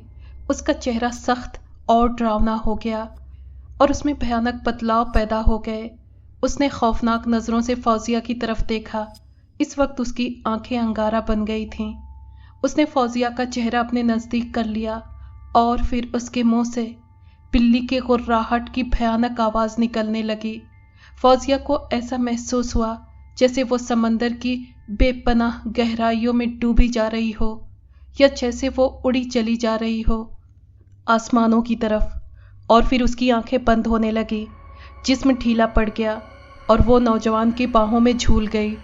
B: اس کا چہرہ سخت اور ڈراؤنا ہو گیا اور اس میں بھیانک بدلاؤ پیدا ہو گئے۔ اس نے خوفناک نظروں سے فوزیہ کی طرف دیکھا۔ اس وقت اس کی آنکھیں انگارہ بن گئی تھیں۔ اس نے فوزیہ کا چہرہ اپنے نزدیک کر لیا اور پھر اس کے منہ سے بلی کے غراہٹ کی بھیانک آواز نکلنے لگی۔ فوزیہ کو ایسا محسوس ہوا جیسے وہ سمندر کی بے پناہ گہرائیوں میں ڈوبی جا رہی ہو، یا جیسے وہ اڑی چلی جا رہی ہو آسمانوں کی طرف، اور پھر اس کی آنکھیں بند ہونے لگی، جسم ڈھیلا پڑ گیا اور وہ نوجوان کی باہوں میں جھول گئی۔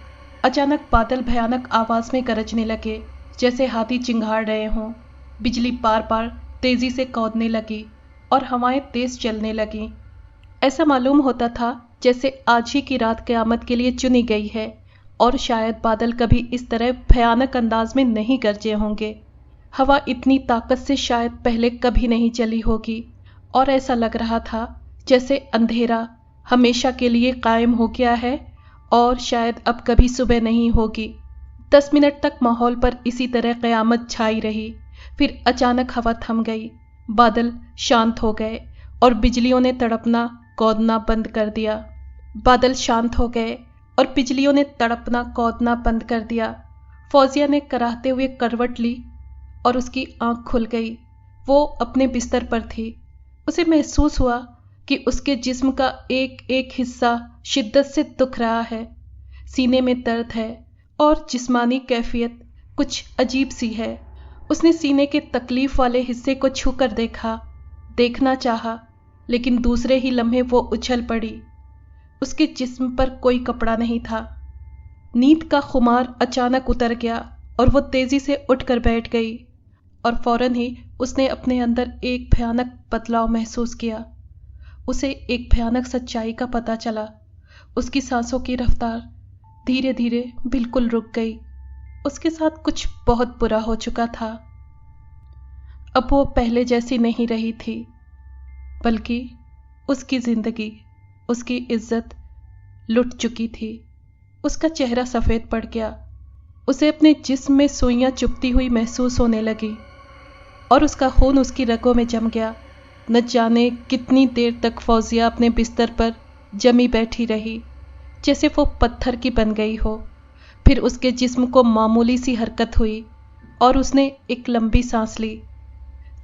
B: اچانک بادل بھیانک آواز میں گرجنے لگے، جیسے ہاتھی چنگھاڑ رہے ہوں۔ بجلی بار بار تیزی سے کودنے لگی اور ہوائیں تیز چلنے لگیں۔ ایسا معلوم ہوتا تھا جیسے آج ہی کی رات قیامت کے لیے چنی گئی ہے، اور شاید بادل کبھی اس طرح بھیانک انداز میں نہیں گرجے ہوں گے۔ ہوا اتنی طاقت سے شاید پہلے کبھی نہیں چلی ہوگی، اور ایسا لگ رہا تھا جیسے اندھیرا ہمیشہ کے لیے قائم ہو گیا ہے اور شاید اب کبھی صبح نہیں ہوگی۔ 10 منٹ تک ماحول پر اسی طرح قیامت چھائی رہی، پھر اچانک ہوا تھم گئی، بادل شانت ہو گئے اور بجلیوں نے تڑپنا کودنا بند کر دیا۔ بادل شانت ہو گئے اور بجلیوں نے تڑپنا کودنا بند کر دیا۔ فوزیہ نے کراہتے ہوئے کروٹ لی اور اس کی آنکھ کھل گئی۔ وہ اپنے بستر پر تھی۔ اسے محسوس ہوا کہ اس کے جسم کا ایک ایک حصہ شدت سے دکھ رہا ہے، سینے میں درد ہے اور جسمانی کیفیت کچھ عجیب سی ہے۔ اس نے سینے کے تکلیف والے حصے کو چھو کر دیکھنا چاہا، لیکن دوسرے ہی لمحے وہ اچھل پڑی۔ اس کے جسم پر کوئی کپڑا نہیں تھا۔ نیند کا خمار اچانک اتر گیا اور وہ تیزی سے اٹھ کر بیٹھ گئی، اور فوراً ہی اس نے اپنے اندر ایک بھیانک بدلاؤ محسوس کیا۔ اسے ایک بھیانک سچائی کا پتہ چلا۔ اس کی سانسوں کی رفتار دھیرے دھیرے بالکل رک گئی۔ اس کے ساتھ کچھ بہت برا ہو چکا تھا۔ اب وہ پہلے جیسی نہیں رہی تھی، بلکہ اس کی زندگی، اس کی عزت لٹ چکی تھی۔ اس کا چہرہ سفید پڑ گیا۔ اسے اپنے جسم میں سوئیاں چبھتی ہوئی محسوس ہونے لگی اور اس کا خون اس کی رگوں میں جم گیا۔ نہ جانے کتنی دیر تک فوزیہ اپنے بستر پر جمی بیٹھی رہی، جیسے وہ پتھر کی بن گئی ہو۔ پھر اس کے جسم کو معمولی سی حرکت ہوئی اور اس نے ایک لمبی سانس لی،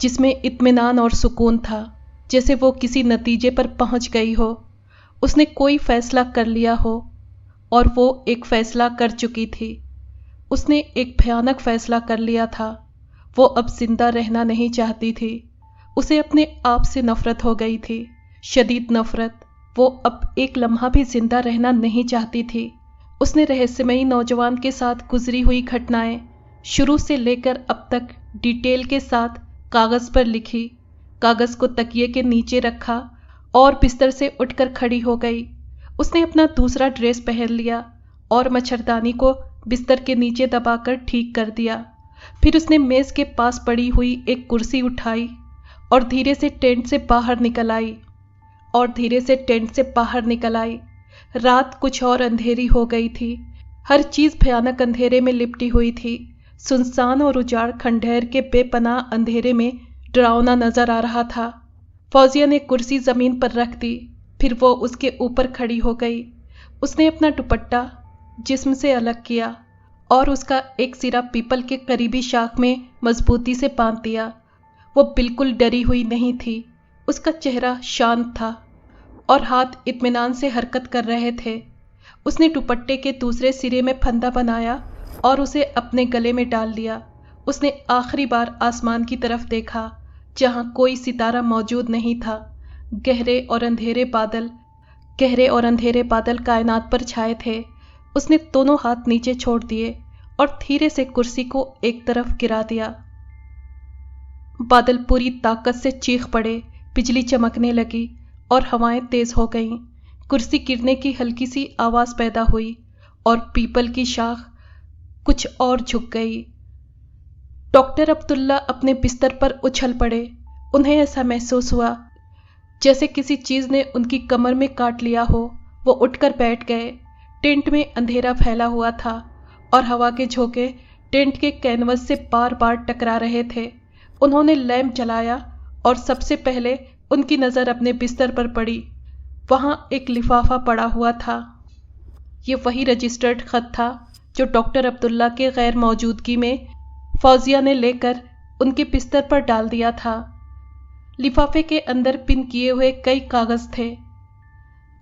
B: جس میں اطمینان اور سکون تھا، جیسے وہ کسی نتیجے پر پہنچ گئی ہو۔ اس نے کوئی فیصلہ کر لیا ہو، اور وہ ایک فیصلہ کر چکی تھی۔ اس نے ایک بھیانک فیصلہ کر لیا تھا۔ وہ اب زندہ رہنا نہیں چاہتی تھی۔ اسے اپنے آپ سے نفرت ہو گئی تھی، شدید نفرت۔ وہ اب ایک لمحہ بھی زندہ رہنا نہیں چاہتی تھی۔ اس نے رہسیمئی نوجوان کے ساتھ گزری ہوئی گھٹنائیں شروع سے لے کر اب تک ڈیٹیل کے ساتھ کاغذ پر لکھی، کاغذ کو تکیے کے نیچے رکھا اور بستر سے اٹھ کر کھڑی ہو گئی۔ اس نے اپنا دوسرا ڈریس پہن لیا اور مچھردانی کو بستر کے نیچے دبا کر ٹھیک کر دیا۔ پھر اس نے میز کے پاس پڑی ہوئی ایک کرسی اٹھائی اور دھیرے سے ٹینٹ سے باہر نکل آئی۔ رات کچھ اور اندھیری ہو گئی تھی۔ ہر چیز بھیانک اندھیرے میں لپٹی ہوئی تھی۔ سنسان اور اجاڑ کھنڈیر کے بے پناہ اندھیرے میں ڈراؤنا نظر آ رہا تھا۔ فوزیہ نے کرسی زمین پر رکھ دی، پھر وہ اس کے اوپر کھڑی ہو گئی۔ اس نے اپنا دوپٹہ جسم سے الگ کیا اور اس کا ایک سرا پیپل کے قریبی شاخ میں مضبوطی سے باندھ دیا۔ وہ بالکل ڈری ہوئی نہیں تھی۔ اس کا چہرہ شانت تھا اور ہاتھ اطمینان سے حرکت کر رہے تھے۔ اس نے دوپٹے کے دوسرے سرے میں پھندا بنایا اور اسے اپنے گلے میں ڈال لیا۔ اس نے آخری بار آسمان کی طرف دیکھا، جہاں کوئی ستارہ موجود نہیں تھا۔ گہرے اور اندھیرے بادل کائنات پر چھائے تھے۔ اس نے دونوں ہاتھ نیچے چھوڑ دیے اور دھیرے سے کرسی کو ایک طرف گرا دیا۔ بادل پوری طاقت سے چیخ پڑے، بجلی چمکنے لگی اور ہوائیں تیز ہو گئیں۔ کرسی گرنے کی ہلکی سی آواز پیدا ہوئی اور پیپل کی شاخ کچھ اور جھک گئی۔ ڈاکٹر عبداللہ اپنے بستر پر اچھل پڑے۔ انہیں ایسا محسوس ہوا جیسے کسی چیز نے ان کی کمر میں کاٹ لیا ہو۔ وہ اٹھ کر بیٹھ گئے۔ ٹینٹ میں اندھیرا پھیلا ہوا تھا اور ہوا کے جھونکے ٹینٹ کے کینوس سے بار بار ٹکرا رہے تھے۔ انہوں نے لیمپ جلایا اور سب سے پہلے ان کی نظر اپنے بستر پر پڑی۔ وہاں ایک لفافہ پڑا ہوا تھا۔ یہ وہی رجسٹرڈ خط تھا جو ڈاکٹر عبداللہ کے غیر موجودگی میں فوزیہ نے لے کر ان کے بستر پر ڈال دیا تھا۔ لفافے کے اندر پن کیے ہوئے کئی کاغذ تھے۔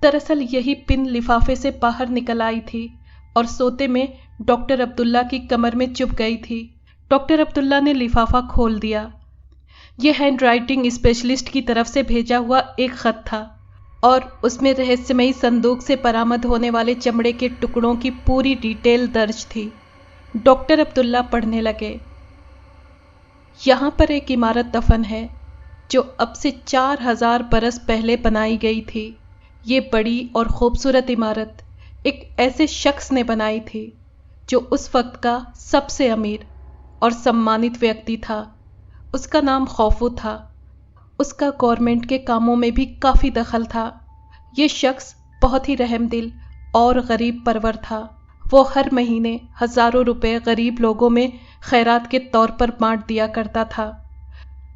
B: دراصل یہی پن لفافے سے باہر نکل آئی تھی اور سوتے میں ڈاکٹر عبداللہ کی کمر میں چبھ گئی تھی۔ ڈاکٹر عبداللہ نے لفافہ کھول دیا۔ یہ ہینڈ رائٹنگ اسپیشلسٹ کی طرف سے بھیجا ہوا ایک خط تھا اور اس میں رہسیمئی صندوق سے برآمد ہونے والے چمڑے کے ٹکڑوں کی پوری ڈیٹیل درج تھی۔ ڈاکٹر عبداللہ پڑھنے لگے۔ یہاں پر ایک عمارت دفن ہے جو اب سے 4000 برس پہلے بنائی گئی تھی۔ یہ بڑی اور خوبصورت عمارت ایک ایسے شخص نے بنائی تھی جو اس وقت کا سب سے امیر اور سمانت ویکتی تھا۔ اس کا نام خوفو تھا۔ اس کا گورنمنٹ کے کاموں میں بھی کافی دخل تھا۔ یہ شخص بہت ہی رحم دل اور غریب پرور تھا۔ وہ ہر مہینے ہزاروں روپے غریب لوگوں میں خیرات کے طور پر بانٹ دیا کرتا تھا،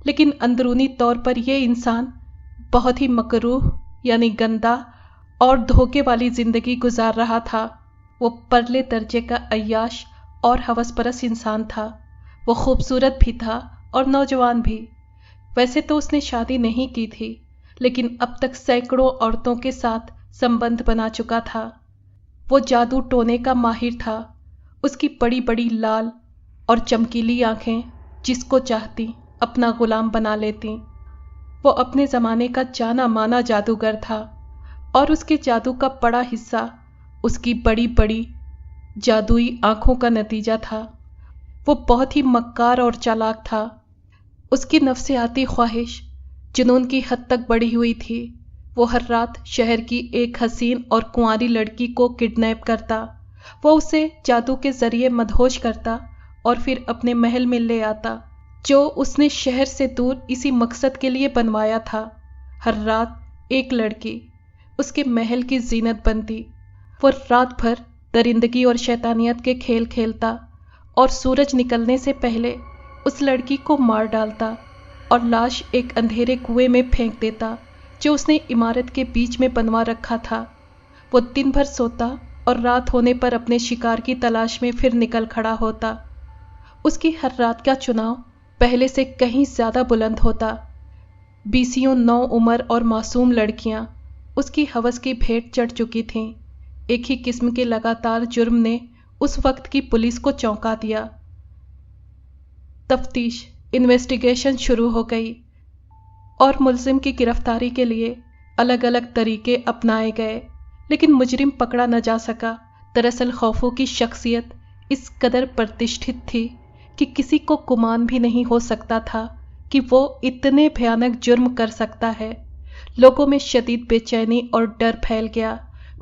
B: لیکن اندرونی طور پر یہ انسان بہت ہی مکروہ یعنی گندا اور دھوکے والی زندگی گزار رہا تھا۔ وہ پرلے درجے کا عیاش اور ہوس پرست انسان تھا۔ وہ خوبصورت بھی تھا اور نوجوان بھی۔ ویسے تو اس نے شادی نہیں کی تھی، لیکن اب تک سینکڑوں عورتوں کے ساتھ سمبندھ بنا چکا تھا۔ وہ جادو ٹونے کا ماہر تھا۔ اس کی بڑی بڑی لال اور چمکیلی آنکھیں جس کو چاہتی اپنا غلام بنا لیتی۔ وہ اپنے زمانے کا جانا مانا جادوگر تھا، اور اس کے جادو کا بڑا حصہ اس کی بڑی بڑی جادوئی آنکھوں کا نتیجہ تھا۔ وہ بہت ہی مکار اور چالاک تھا۔ اس کی نفسیاتی خواہش جنون کی حد تک بڑھی ہوئی تھی۔ وہ ہر رات شہر کی ایک حسین اور کنواری لڑکی کو کڈنیپ کرتا۔ وہ اسے جادو کے ذریعے مدہوش کرتا اور پھر اپنے محل میں لے آتا، جو اس نے شہر سے دور اسی مقصد کے لیے بنوایا تھا۔ ہر رات ایک لڑکی اس کے محل کی زینت بنتی۔ وہ رات بھر درندگی اور شیطانیت کے کھیل کھیلتا اور سورج نکلنے سے پہلے اس لڑکی کو مار ڈالتا اور لاش ایک اندھیرے کنویں میں پھینک دیتا جو اس نے عمارت کے بیچ میں بنوا رکھا تھا۔ وہ دن بھر سوتا اور رات ہونے پر اپنے شکار کی تلاش میں پھر نکل کھڑا ہوتا۔ اس کی ہر رات کا چناؤ پہلے سے کہیں زیادہ بلند ہوتا۔ بیسیوں نو عمر اور معصوم لڑکیاں اس کی ہوس کی بھیٹ چڑھ چکی تھیں۔ ایک ہی قسم کے لگاتار جرم نے اس وقت کی پولیس کو چونکا دیا۔ تفتیش انویسٹیگیشن شروع ہو گئی اور ملزم کی گرفتاری کے لیے الگ الگ طریقے اپنائے گئے، لیکن مجرم پکڑا نہ جا سکا۔ دراصل خوفو کی شخصیت اس قدر پرتشٹھت تھی کہ کسی کو گمان بھی نہیں ہو سکتا تھا کہ وہ اتنے بھیانک جرم کر سکتا ہے۔ لوگوں میں شدید بے چینی اور ڈر پھیل گیا۔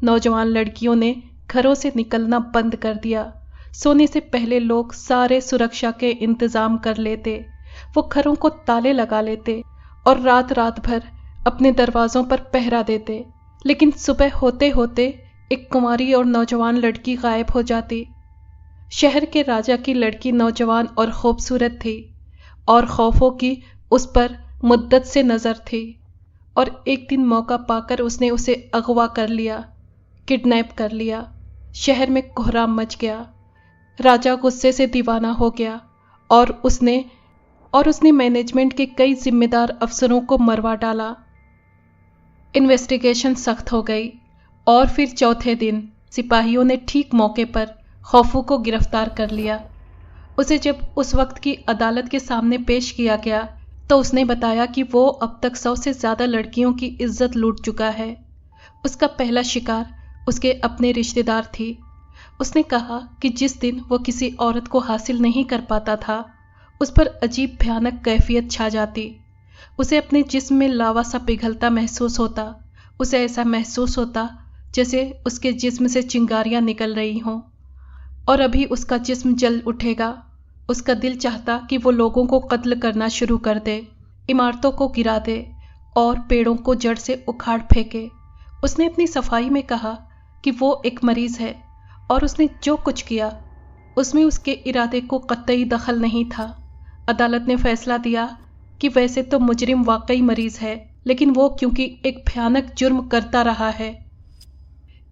B: نوجوان لڑکیوں نے گھروں سے نکلنا بند کر دیا۔ سونے سے پہلے لوگ سارے سرکشا کے انتظام کر لیتے۔ وہ گھروں کو تالے لگا لیتے اور رات رات بھر اپنے دروازوں پر پہرا دیتے، لیکن صبح ہوتے ہوتے ایک کنواری اور نوجوان لڑکی غائب ہو جاتی۔ شہر کے راجا کی لڑکی نوجوان اور خوبصورت تھی، اور خوفو کی اس پر مدت سے نظر تھی، اور ایک دن موقع پا کر اس نے اسے اغوا کر لیا، کڈنیپ کر لیا۔ شہر میں کوہرام مچ گیا۔ راجا غصے سے دیوانہ ہو گیا اور اس نے مینجمنٹ کے کئی ذمہ دار افسروں کو مروا ڈالا۔ انویسٹیگیشن سخت ہو گئی، اور پھر چوتھے دن سپاہیوں نے ٹھیک موقع پر خوفو کو گرفتار کر لیا۔ اسے جب اس وقت کی عدالت کے سامنے پیش کیا گیا تو اس نے بتایا کہ وہ اب تک 100 سے زیادہ لڑکیوں کی عزت لوٹ چکا ہے۔ اس کا پہلا شکار اس کے اپنے رشتہ دار تھی۔ اس نے کہا کہ جس دن وہ کسی عورت کو حاصل نہیں کر پاتا تھا، اس پر عجیب بھیانک کیفیت چھا جاتی۔ اسے اپنے جسم میں لاوا سا پگھلتا محسوس ہوتا۔ اسے ایسا محسوس ہوتا جیسے اس کے جسم سے چنگاریاں نکل رہی ہوں، اور ابھی اس کا جسم جل اٹھے گا۔ اس کا دل چاہتا کہ وہ لوگوں کو قتل کرنا شروع کر دے، عمارتوں کو گرا دے اور پیڑوں کو جڑ سے اکھاڑ پھینکے۔ اس نے اپنی صفائی میں کہا کہ وہ ایک مریض ہے، اور اس نے جو کچھ کیا اس میں اس کے ارادے کو قطعی دخل نہیں تھا۔ عدالت نے فیصلہ دیا کہ ویسے تو مجرم واقعی مریض ہے، لیکن وہ کیونکہ ایک بھیانک جرم کرتا رہا ہے،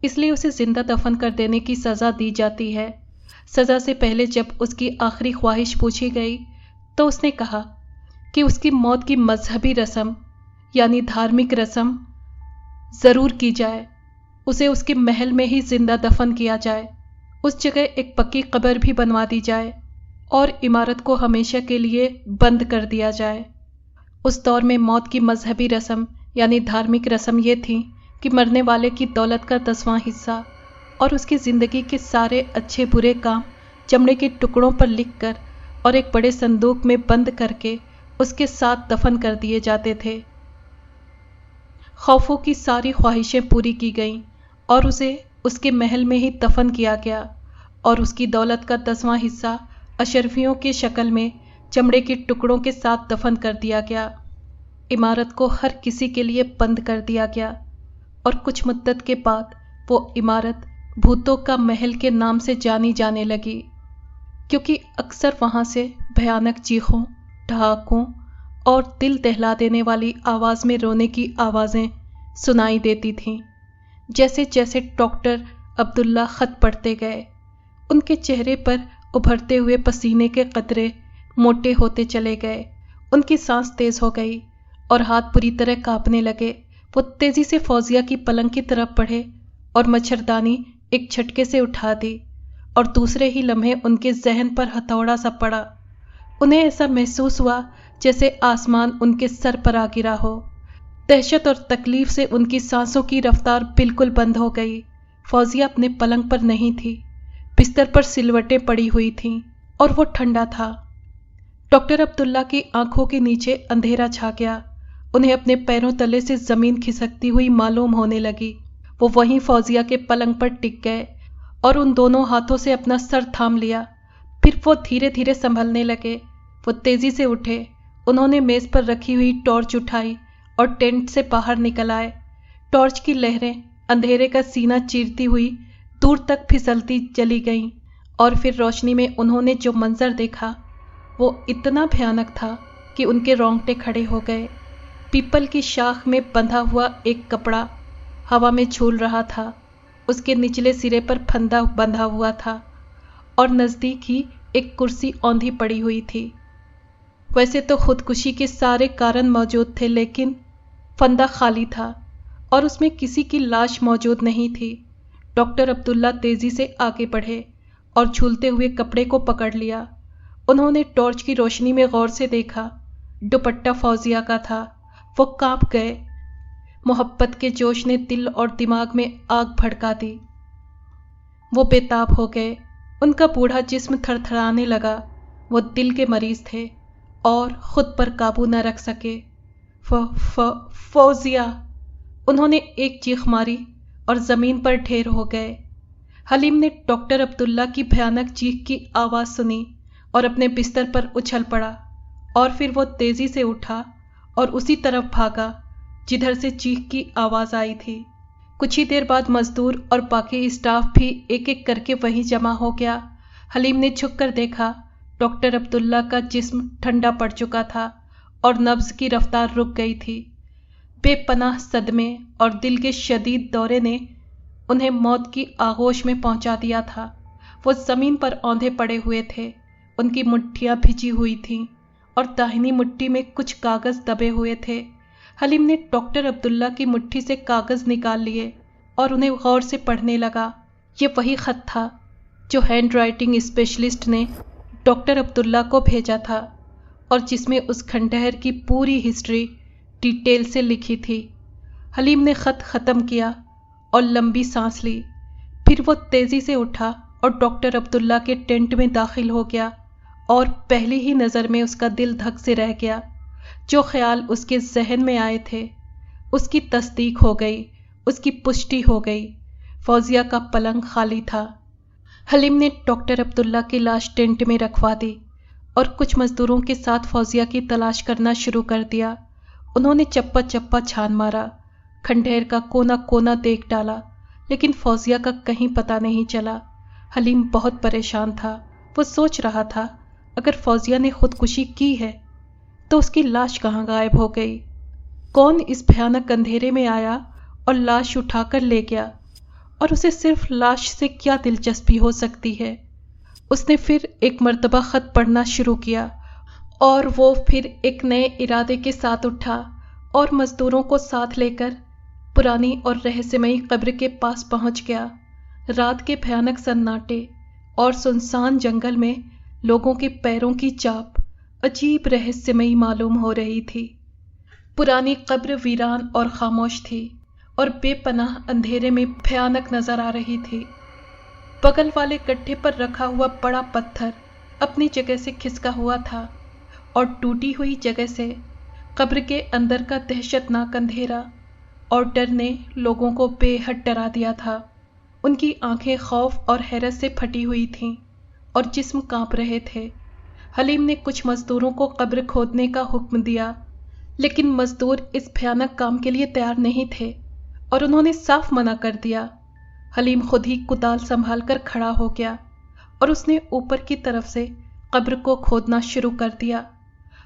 B: اس لیے اسے زندہ دفن کر دینے کی سزا دی جاتی ہے۔ سزا سے پہلے جب اس کی آخری خواہش پوچھی گئی تو اس نے کہا کہ اس کی موت کی مذہبی رسم یعنی دھارمک رسم ضرور کی جائے، اسے اس کے محل میں ہی زندہ دفن کیا جائے، اس جگہ ایک پکی قبر بھی بنوا دی جائے اور عمارت کو ہمیشہ کے لیے بند کر دیا جائے۔ اس دور میں موت کی مذہبی رسم یعنی دھارمک رسم یہ تھی کہ مرنے والے کی دولت کا 10واں حصہ اور اس کی زندگی کے سارے اچھے برے کام چمڑے کے ٹکڑوں پر لکھ کر اور ایک بڑے صندوق میں بند کر کے اس کے ساتھ دفن کر دیے جاتے تھے۔ خوفو کی ساری خواہشیں پوری کی گئیں اور اسے اس کے محل میں ہی دفن کیا گیا، اور اس کی دولت کا 10واں حصہ اشرفیوں کی شکل میں چمڑے کے ٹکڑوں کے ساتھ دفن کر دیا گیا۔ عمارت کو ہر کسی کے لیے بند کر دیا گیا، اور کچھ مدت کے بعد وہ عمارت بھوتوں کا محل کے نام سے جانی جانے لگی، کیونکہ اکثر وہاں سے بھیانک چیخوں، ٹھہاکوں اور دل دہلا دینے والی آواز میں رونے کی آوازیں سنائی دیتی تھیں، जैसे जैसे डॉक्टर अब्दुल्ला खत पढ़ते गए, उनके चेहरे पर उभरते हुए पसीने के कतरे मोटे होते चले गए। उनकी सांस तेज हो गई और हाथ पूरी तरह कांपने लगे। वो तेजी से फौजिया की पलंग की तरफ बढ़े और मच्छरदानी एक झटके से उठा दी और दूसरे ही लम्हे उनके जहन पर हथौड़ा सा पड़ा। उन्हें ऐसा महसूस हुआ जैसे आसमान उनके सर पर आ गिरा हो। दहशत और तकलीफ से उनकी सांसों की रफ्तार बिल्कुल बंद हो गई। फौजिया अपने पलंग पर नहीं थी, बिस्तर पर सिलवटें पड़ी हुई थीं और वो ठंडा था। डॉक्टर अब्दुल्ला की आंखों के नीचे अंधेरा छा गया। उन्हें अपने पैरों तले से जमीन खिसकती हुई मालूम होने लगी। वो वहीं फौजिया के पलंग पर टिक गए और उन दोनों हाथों से अपना सर थाम लिया। फिर वो धीरे धीरे संभलने लगे। वो तेजी से उठे। उन्होंने मेज पर रखी हुई टॉर्च उठाई और टेंट से बाहर निकल आए। टॉर्च की लहरें अंधेरे का सीना चीरती हुई दूर तक फिसलती चली गईं और फिर रोशनी में उन्होंने जो मंजर देखा वो इतना भयानक था कि उनके रोंगटे खड़े हो गए। पीपल की शाख में बंधा हुआ एक कपड़ा हवा में झूल रहा था। उसके निचले सिरे पर फंदा बंधा हुआ था और नज़दीक ही एक कुर्सी औंधी पड़ी हुई थी। वैसे तो खुदकुशी के सारे कारण मौजूद थे, लेकिन फंदा खाली था और उसमें किसी की लाश मौजूद नहीं थी। डॉक्टर अब्दुल्ला तेजी से आगे बढ़े और झूलते हुए कपड़े को पकड़ लिया। उन्होंने टॉर्च की रोशनी में गौर से देखा। दुपट्टा फौजिया का था। वो कांप गए। मोहब्बत के जोश ने दिल और दिमाग में आग भड़का दी। वो बेताब हो गए। उनका बूढ़ा जिस्म थरथराने लगा। वो दिल के मरीज थे और खुद पर काबू न रख सके। फौजिया, उन्होंने एक चीख मारी और जमीन पर ढेर हो गए। हलीम ने डॉक्टर अब्दुल्ला की भयानक चीख की आवाज सुनी और अपने बिस्तर पर उछल पड़ा और फिर वो तेजी से उठा और उसी तरफ भागा जिधर से चीख की आवाज आई थी। कुछ ही देर बाद मजदूर और बाकी स्टाफ भी एक एक करके वहीं जमा हो गया। हलीम ने झुककर देखा। डॉक्टर अब्दुल्ला का जिस्म ठंडा पड़ चुका था और नब्ज की रफ्तार रुक गई थी। बेपनाह सदमे और दिल के शदीद दौरे ने उन्हें मौत की आगोश में पहुंचा दिया था। वो जमीन पर औंधे पड़े हुए थे। उनकी मुट्ठियां भिजी हुई थीं और दाहिनी मुट्ठी में कुछ कागज दबे हुए थे। हलीम ने डॉक्टर अब्दुल्ला की मुट्ठी से कागज निकाल लिए और उन्हें गौर से पढ़ने लगा। ये वही खत था जो हैंड राइटिंग स्पेशलिस्ट ने डॉक्टर अब्दुल्ला को भेजा था और जिसमें उस खंडहर की पूरी हिस्ट्री डिटेल से लिखी थी। हलीम ने खत ख़त्म किया और लंबी सांस ली। फिर वो तेज़ी से उठा और डॉक्टर अब्दुल्ला के टेंट में दाखिल हो गया और पहली ही नज़र में उसका दिल धक से रह गया। जो ख्याल उसके जहन में आए थे उसकी तस्दीक हो गई, उसकी पुष्टि हो गई। फौजिया का पलंग खाली था। हलीम ने डॉक्टर अब्दुल्ला की लाश टेंट में रखवा दी और कुछ मजदूरों के साथ फौजिया की तलाश करना शुरू कर दिया। उन्होंने चप्पा चप्पा छान मारा, खंडहर का कोना कोना देख डाला, लेकिन फौजिया का कहीं पता नहीं चला। हलीम बहुत परेशान था। वो सोच रहा था, अगर फौजिया ने खुदकुशी की है तो उसकी लाश कहाँ गायब हो गई? कौन इस भयानक अंधेरे में आया और लाश उठाकर ले गया? और उसे सिर्फ लाश से क्या दिलचस्पी हो सकती है? उसने फिर एक मर्तबा खत पढ़ना शुरू किया और वो फिर एक नए इरादे के साथ उठा और मजदूरों को साथ लेकर पुरानी और रहस्यमयी कब्र के पास पहुंच गया। रात के भयानक सन्नाटे और सुनसान जंगल में लोगों के पैरों की चाप अजीब रहस्यमयी मालूम हो रही थी। पुरानी कब्र वीरान और खामोश थी और बेपनाह अंधेरे में भयानक नजर आ रही थी। बगल वाले गड्ढे पर रखा हुआ बड़ा पत्थर अपनी जगह से खिसका हुआ था और टूटी हुई जगह से कब्र के अंदर का दहशतनाक अंधेरा और डर ने लोगों को बेहद डरा दिया था। उनकी आंखें खौफ और हैरत से फटी हुई थीं और जिस्म कांप रहे थे। हलीम ने कुछ मजदूरों को कब्र खोदने का हुक्म दिया, लेकिन मजदूर इस भयानक काम के लिए तैयार नहीं थे और उन्होंने साफ मना कर दिया। हलीम खुद ही कुदाल संभाल कर खड़ा हो गया और उसने ऊपर की तरफ से कब्र को खोदना शुरू कर दिया।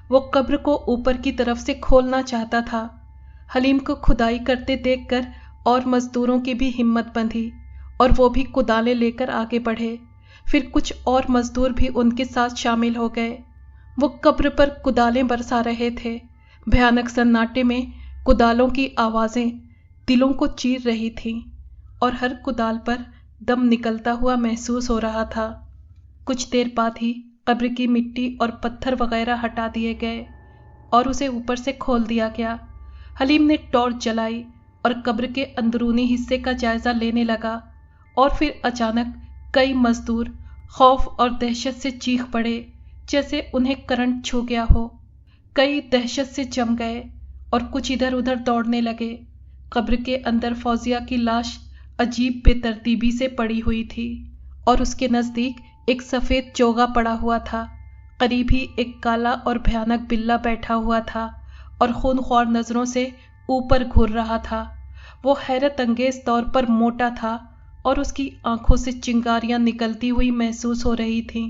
B: वो कब्र को ऊपर की तरफ से खोलना चाहता था। हलीम को खुदाई करते देखकर اور مزدوروں کی بھی ہمت بندھی اور وہ بھی کدالیں لے کر آگے بڑھے۔ پھر کچھ اور مزدور بھی ان کے ساتھ شامل ہو گئے۔ وہ قبر پر کدالیں برسا رہے تھے۔ بھیانک سناٹے میں کدالوں کی آوازیں دلوں کو چیر رہی تھیں اور ہر کدال پر دم نکلتا ہوا محسوس ہو رہا تھا۔ کچھ دیر بعد ہی قبر کی مٹی اور پتھر وغیرہ ہٹا دیے گئے اور اسے اوپر سے کھول دیا گیا۔ حلیم نے ٹارچ جلائی اور قبر کے اندرونی حصے کا جائزہ لینے لگا، اور پھر اچانک کئی مزدور خوف اور دہشت سے چیخ پڑے جیسے انہیں کرنٹ چھو گیا ہو۔ کئی دہشت سے جم گئے اور کچھ ادھر ادھر دوڑنے لگے۔ قبر کے اندر فوزیہ کی لاش عجیب بے ترتیبی سے پڑی ہوئی تھی اور اس کے نزدیک ایک سفید چوغا پڑا ہوا تھا۔ قریب ہی ایک کالا اور بھیانک بلّا بیٹھا ہوا تھا اور خون خوار نظروں سے اوپر گھور رہا تھا۔ وہ حیرت انگیز طور پر موٹا تھا اور اس کی آنکھوں سے چنگاریاں نکلتی ہوئی محسوس ہو رہی تھیں۔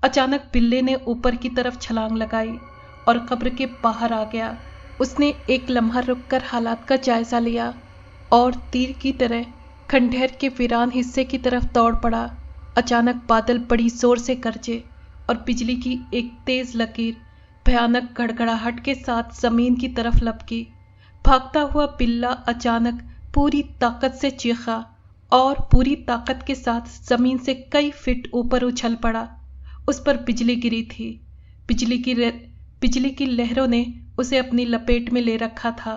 B: اچانک بلے نے اوپر کی طرف چھلانگ لگائی اور قبر کے باہر آ گیا۔ اس نے ایک لمحہ رک کر حالات کا جائزہ لیا اور تیر کی طرح کھنڈیر کے ویران حصے کی طرف دوڑ پڑا۔ اچانک بادل بڑی زور سے گرجے اور بجلی کی ایک تیز لکیر بھیانک گڑگڑاہٹ کے ساتھ زمین کی طرف لپکی۔ بھاگتا ہوا بلّا اچانک پوری طاقت سے چیخا اور پوری طاقت کے ساتھ زمین سے کئی فٹ اوپر اچھل پڑا۔ اس پر بجلی گری تھی۔ بجلی کی لہروں نے اسے اپنی لپیٹ میں لے رکھا تھا۔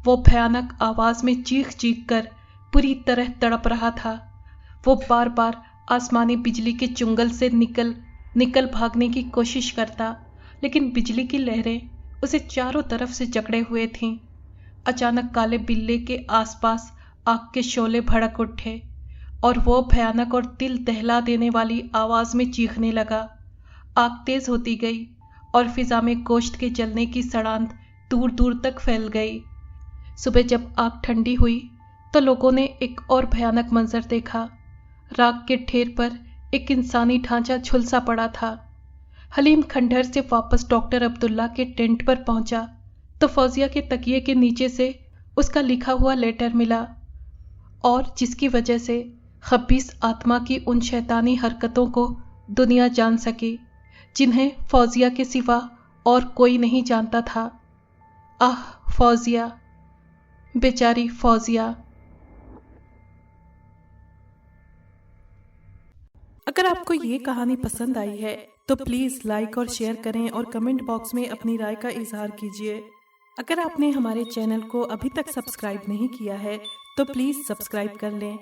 B: وہ بھیانک آواز میں چیخ چیخ کر پوری طرح تڑپ رہا تھا۔ وہ بار بار آسمانی بجلی کے چنگل سے نکل بھاگنے کی کوشش کرتا، لیکن بجلی کی لہریں اسے چاروں طرف سے جکڑے ہوئے تھیں۔ اچانک کالے بلے کے آس پاس آگ کے شعلے بھڑک اٹھے اور وہ بھیانک اور دل دہلا دینے والی آواز میں چیخنے لگا۔ آگ تیز ہوتی گئی اور فضا میں گوشت کے جلنے کی سڑاند دور دور تک پھیل گئی۔ صبح جب آگ ٹھنڈی ہوئی تو لوگوں نے ایک اور بھیانک منظر دیکھا۔ راکھ کے ڈھیر پر ایک انسانی ڈھانچہ جھلسا پڑا تھا۔ حلیم کھنڈہر سے واپس ڈاکٹر عبداللہ کے ٹینٹ پر پہنچا تو فوزیہ کے تکیے کے نیچے سے اس کا لکھا ہوا لیٹر ملا، اور جس کی وجہ سے خبیث آتما کی ان شیطانی حرکتوں کو دنیا جان سکی جنہیں فوزیہ کے سوا اور کوئی نہیں جانتا تھا۔ آہ فوزیہ، بیچاری فوزیہ۔
A: اگر آپ کو یہ کہانی پسند آئی ہے تو پلیز لائک اور شیئر کریں اور کمنٹ باکس میں اپنی رائے کا اظہار کیجیے۔ اگر آپ نے ہمارے چینل کو ابھی تک سبسکرائب نہیں کیا ہے تو پلیز سبسکرائب کر لیں